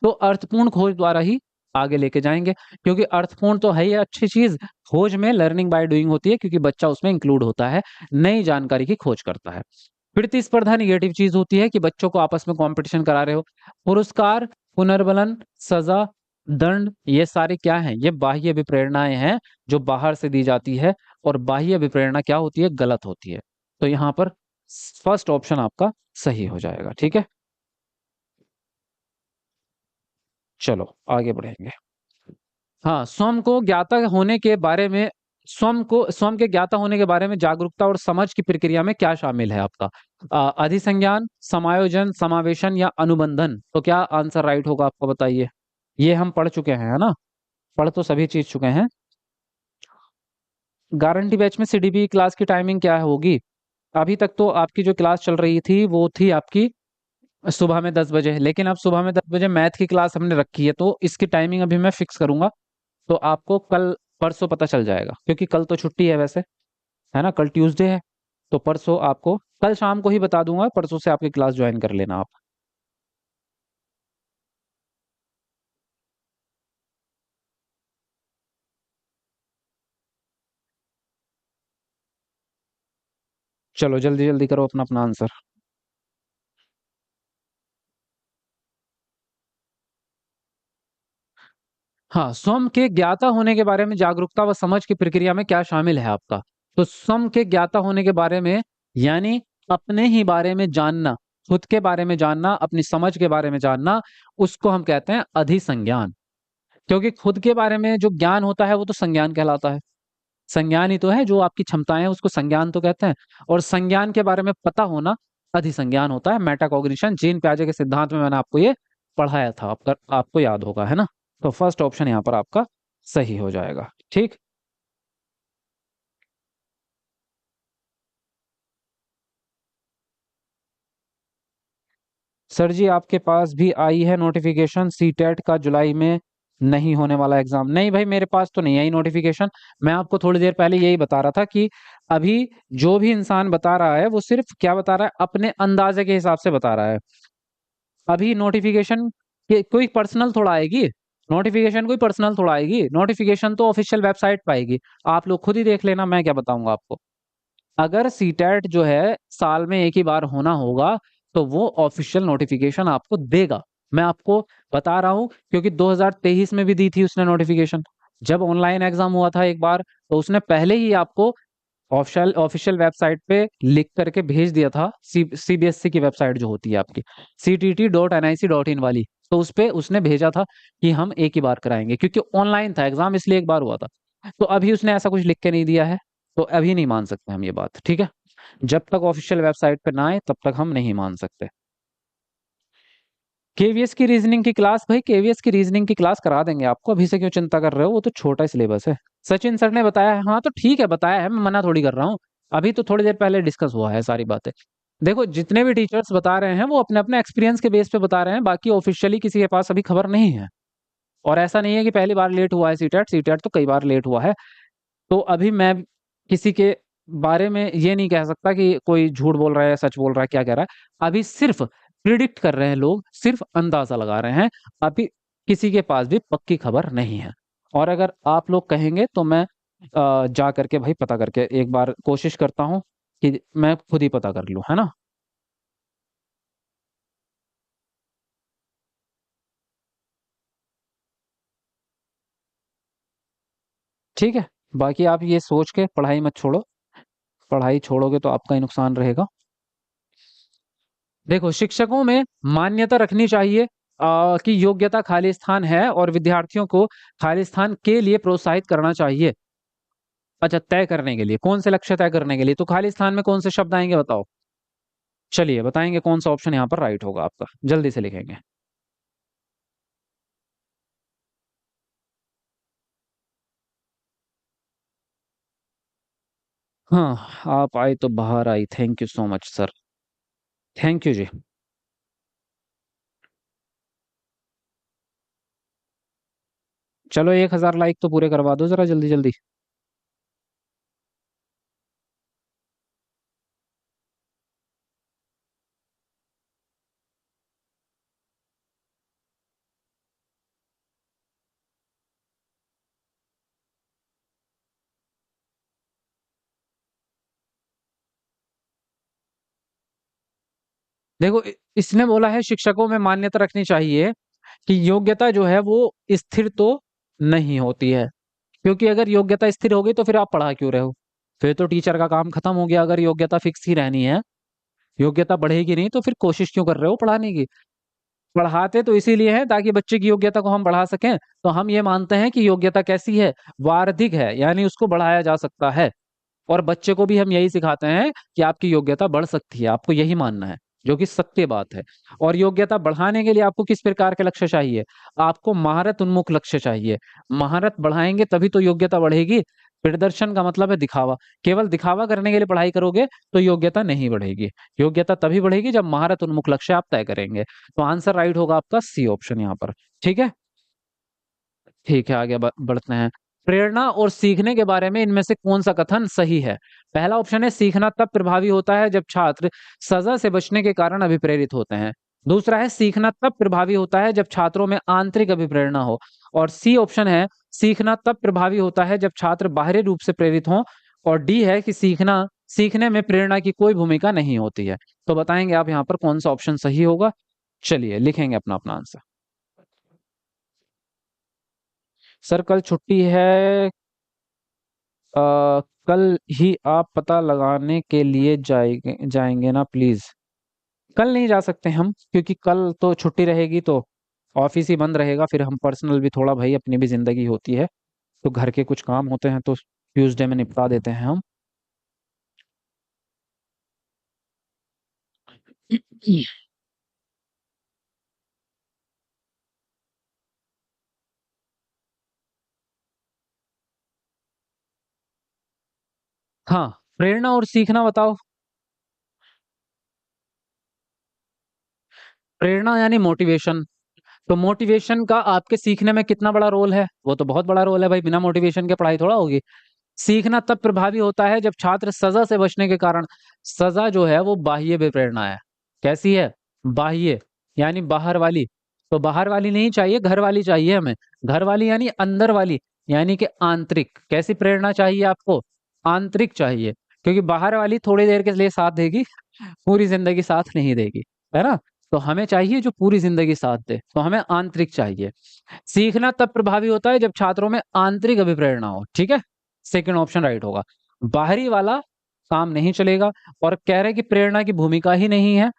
तो अर्थपूर्ण खोज द्वारा ही आगे लेके जाएंगे, क्योंकि अर्थपूर्ण तो है ही अच्छी चीज। खोज में लर्निंग बाय डूइंग होती है, क्योंकि बच्चा उसमें इंक्लूड होता है, नई जानकारी की खोज करता है। प्रतिस्पर्धा निगेटिव चीज होती है कि बच्चों को आपस में कंपटीशन करा रहे हो। पुरस्कार, पुनर्बलन, सजा, दंड, ये सारे क्या हैं? ये बाह्य विप्रेरणाएं हैं जो बाहर से दी जाती है। और बाह्य विप्रेरणा क्या होती है? गलत होती है। तो यहाँ पर फर्स्ट ऑप्शन आपका सही हो जाएगा। ठीक है, चलो आगे बढ़ेंगे। हाँ, स्वयं के ज्ञाता होने के बारे में जागरूकता और समझ की प्रक्रिया में क्या शामिल है आपका? अधिसंज्ञान, समायोजन, समावेशन, या अनुबंधन? तो क्या आंसर राइट होगा आपको बताइए। ये हम पढ़ चुके हैं, है ना, पढ़ तो सभी चीज चुके हैं। गारंटी बैच में सीडीपी क्लास की टाइमिंग क्या होगी? अभी तक तो आपकी जो क्लास चल रही थी वो थी आपकी सुबह में 10 बजे, लेकिन अब सुबह में 10 बजे मैथ की क्लास हमने रखी है, तो इसकी टाइमिंग अभी मैं फिक्स करूंगा। तो आपको कल परसों पता चल जाएगा, क्योंकि कल तो छुट्टी है वैसे, है ना, कल ट्यूसडे है। तो परसों आपको, कल शाम को ही बता दूंगा, परसों से आपकी क्लास ज्वाइन कर लेना आप। चलो जल्दी जल्दी करो अपना अपना आंसर। हाँ, स्वयं के ज्ञाता होने के बारे में जागरूकता व समझ की प्रक्रिया में क्या शामिल है आपका? तो स्वयं के ज्ञाता होने के बारे में, यानी अपने ही बारे में जानना, खुद के बारे में जानना, अपनी समझ के बारे में जानना, उसको हम कहते हैं अधिसंज्ञान। क्योंकि खुद के बारे में जो ज्ञान होता है वो तो संज्ञान कहलाता है। संज्ञान ही तो है, जो आपकी क्षमताएं हैं उसको संज्ञान तो कहते हैं। और संज्ञान के बारे में पता होना अधिसंज्ञान होता है, मेटाकॉग्निशन। जीन पियाजे के सिद्धांत में मैंने आपको ये पढ़ाया था, आपको याद होगा, है ना। तो फर्स्ट ऑप्शन यहाँ पर आपका सही हो जाएगा। ठीक। सर जी आपके पास भी आई है नोटिफिकेशन सीटेट का जुलाई में नहीं होने वाला एग्जाम? नहीं भाई, मेरे पास तो नहीं आई नोटिफिकेशन। मैं आपको थोड़ी देर पहले यही बता रहा था कि अभी जो भी इंसान बता रहा है वो सिर्फ क्या बता रहा है, अपने अंदाजे के हिसाब से बता रहा है। अभी नोटिफिकेशन कोई पर्सनल थोड़ा आएगी, नोटिफिकेशन कोई पर्सनल थोड़ा आएगी, नोटिफिकेशन तो ऑफिशियल वेबसाइट पर आएगी। आप लोग खुद ही देख लेना, मैं क्या बताऊंगा आपको। अगर सीटेट जो है साल में एक ही बार होना होगा तो वो ऑफिशियल नोटिफिकेशन आपको देगा। मैं आपको बता रहा हूं क्योंकि 2023 में भी दी थी उसने नोटिफिकेशन। जब ऑनलाइन एग्जाम हुआ था एक बार, तो उसने पहले ही आपको ऑफिशियल ऑफिशियल वेबसाइट पे लिख करके भेज दिया था, सीबीएसई की वेबसाइट जो होती है आपकी, ctt.nic.in वाली। तो उस पे उसने भेजा था कि हम एक ही बार कराएंगे, क्योंकि ऑनलाइन था एग्जाम इसलिए एक बार हुआ था। तो अभी उसने ऐसा कुछ लिख के नहीं दिया है, तो अभी नहीं मान सकते हम ये बात, ठीक है। जब तक ऑफिशियल वेबसाइट पे ना आए तब तक हम नहीं मान सकते। केवीएस की रीजनिंग की क्लास, भाई केवीएस की रीजनिंग की क्लास करा देंगे आपको, अभी से क्यों चिंता कर रहे हो, वो तो छोटा सिलेबस है। सचिन सर ने बताया है, हाँ तो ठीक है, बताया है, मैं मना थोड़ी कर रहा हूँ। अभी तो थोड़ी देर पहले डिस्कस हुआ है सारी बातें। देखो जितने भी टीचर्स बता रहे हैं वो अपने अपने एक्सपीरियंस के बेस पे बता रहे हैं, बाकी ऑफिशियली किसी के पास अभी खबर नहीं है। और ऐसा नहीं है कि पहली बार लेट हुआ है सीटेट, सीटेट तो कई बार लेट हुआ है। तो अभी मैं किसी के बारे में ये नहीं कह सकता कि कोई झूठ बोल रहा है, सच बोल रहा है, क्या कह रहा है। अभी सिर्फ प्रिडिक्ट कर रहे हैं लोग, सिर्फ अंदाजा लगा रहे हैं। अभी किसी के पास भी पक्की खबर नहीं है। और अगर आप लोग कहेंगे तो मैं जा करके भाई पता करके एक बार कोशिश करता हूँ कि मैं खुद ही पता कर लूँ, है ना। ठीक है। बाकी आप ये सोच के पढ़ाई मत छोड़ो, पढ़ाई छोड़ोगे तो आपका ही नुकसान रहेगा। देखो शिक्षकों में मान्यता रखनी चाहिए कि योग्यता खाली स्थान है, और विद्यार्थियों को खाली स्थान के लिए प्रोत्साहित करना चाहिए। अच्छा, तय करने के लिए, कौन से लक्ष्य तय करने के लिए, तो खाली स्थान में कौन से शब्द आएंगे बताओ। चलिए बताएंगे कौन सा ऑप्शन यहाँ पर राइट होगा आपका, जल्दी से लिखेंगे। हाँ, आप आए तो बाहर आई, thank you so much sir, thank you जी। चलो 1000 लाइक तो पूरे करवा दो जरा जल्दी जल्दी। देखो इसने बोला है शिक्षकों में मान्यता रखनी चाहिए कि योग्यता जो है वो स्थिर तो नहीं होती है। क्योंकि अगर योग्यता स्थिर होगी तो फिर आप पढ़ा क्यों रहे हो, फिर तो टीचर का काम खत्म हो गया। अगर योग्यता फिक्स ही रहनी है, योग्यता बढ़ेगी नहीं, तो फिर कोशिश क्यों कर रहे हो पढ़ाने की। पढ़ाते तो इसीलिए है ताकि बच्चे की योग्यता को हम बढ़ा सकें। तो हम ये मानते हैं कि योग्यता कैसी है, वार्धिक है, यानी उसको बढ़ाया जा सकता है। और बच्चे को भी हम यही सिखाते हैं कि आपकी योग्यता बढ़ सकती है, आपको यही मानना है, जो कि सत्य बात है। और योग्यता बढ़ाने के लिए आपको किस प्रकार के लक्ष्य चाहिए, आपको महारत उन्मुख लक्ष्य चाहिए। महारत बढ़ाएंगे तभी तो योग्यता बढ़ेगी। प्रदर्शन का मतलब है दिखावा, केवल दिखावा करने के लिए पढ़ाई करोगे तो योग्यता नहीं बढ़ेगी। योग्यता तभी बढ़ेगी जब महारत उन्मुख लक्ष्य आप तय करेंगे। तो आंसर राइट होगा आपका सी ऑप्शन यहाँ पर। ठीक है। ठीक है, आगे बढ़ते हैं। प्रेरणा और सीखने के बारे में इनमें से कौन सा कथन सही है? पहला ऑप्शन है सीखना तब प्रभावी होता है जब छात्र सजा से बचने के कारण अभिप्रेरित होते हैं। दूसरा है सीखना तब प्रभावी होता है जब छात्रों में आंतरिक अभिप्रेरणा हो। और सी ऑप्शन है सीखना तब प्रभावी होता है जब छात्र बाहरी रूप से प्रेरित हों। और डी है कि सीखने में प्रेरणा की कोई भूमिका नहीं होती है। तो बताएंगे आप यहाँ पर कौन सा ऑप्शन सही होगा। चलिए लिखेंगे अपना अपना आंसर। सर कल छुट्टी है, कल ही आप पता लगाने के लिए जाएंगे ना प्लीज। कल नहीं जा सकते हम, क्योंकि कल तो छुट्टी रहेगी तो ऑफिस ही बंद रहेगा। फिर हम पर्सनल भी थोड़ा, भाई अपनी भी जिंदगी होती है, तो घर के कुछ काम होते हैं तो ट्यूसडे में निपटा देते हैं हम। हाँ, प्रेरणा और सीखना बताओ। प्रेरणा यानी मोटिवेशन। तो मोटिवेशन का आपके सीखने में कितना बड़ा रोल है? वो तो बहुत बड़ा रोल है भाई, बिना मोटिवेशन के पढ़ाई थोड़ा होगी। सीखना तब प्रभावी होता है जब छात्र सजा से बचने के कारण, सजा जो है वो बाह्य प्रेरणा है। कैसी है? बाह्य, यानी बाहर वाली। तो बाहर वाली नहीं चाहिए, घर वाली चाहिए हमें। घर वाली यानी अंदर वाली, यानी कि आंतरिक। कैसी प्रेरणा चाहिए आपको? आंतरिक चाहिए। क्योंकि बाहर वाली थोड़ी देर के लिए साथ देगी, पूरी जिंदगी साथ नहीं देगी, है ना? तो हमें चाहिए जो पूरी जिंदगी साथ दे, तो हमें आंतरिक चाहिए। सीखना तब प्रभावी होता है जब छात्रों में आंतरिक अभिप्रेरणा हो, ठीक है? सेकंड ऑप्शन राइट होगा। बाहरी वाला काम नहीं चलेगा। और कह रहे कि प्रेरणा की भूमिका ही नहीं है,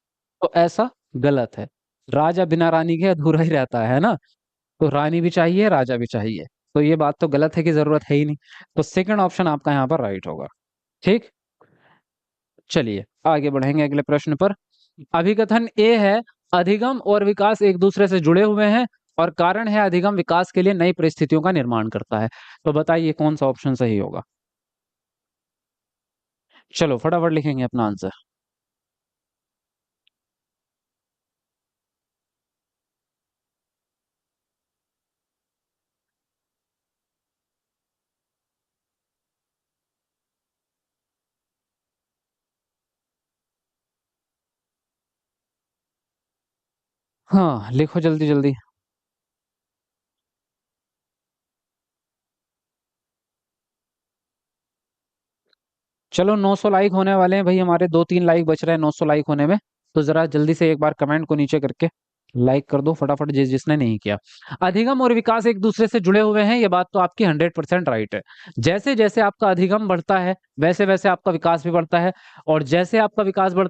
तो ऐसा गलत है। राजा बिना रानी के अधूरा ही रहता है ना? तो रानी भी चाहिए, राजा भी चाहिए। तो ये बात तो गलत है कि जरूरत है ही नहीं। तो सेकंड ऑप्शन आपका यहाँ पर राइट होगा। ठीक, चलिए आगे बढ़ेंगे अगले प्रश्न पर। अभिकथन ए है, अधिगम और विकास एक दूसरे से जुड़े हुए हैं, और कारण है अधिगम विकास के लिए नई परिस्थितियों का निर्माण करता है। तो बताइए कौन सा ऑप्शन सही होगा? चलो फटाफट लिखेंगे अपना आंसर। हाँ, लिखो जल्दी जल्दी। चलो 900 लाइक होने वाले हैं भाई हमारे, 2-3 लाइक बच रहे हैं 900 लाइक होने में। तो जरा जल्दी से एक बार कमेंट को नीचे करके लाइक कर दो फटाफट, जिसने नहीं किया। अधिगम और विकास एक दूसरे से जुड़े हुए हैं, ये बात तो आपकी 100% राइट है। जैसे जैसे आपका अधिगम बढ़ता है, वैसे वैसे आपका विकास भी बढ़ता है। और जैसे आपका विकास बढ़ता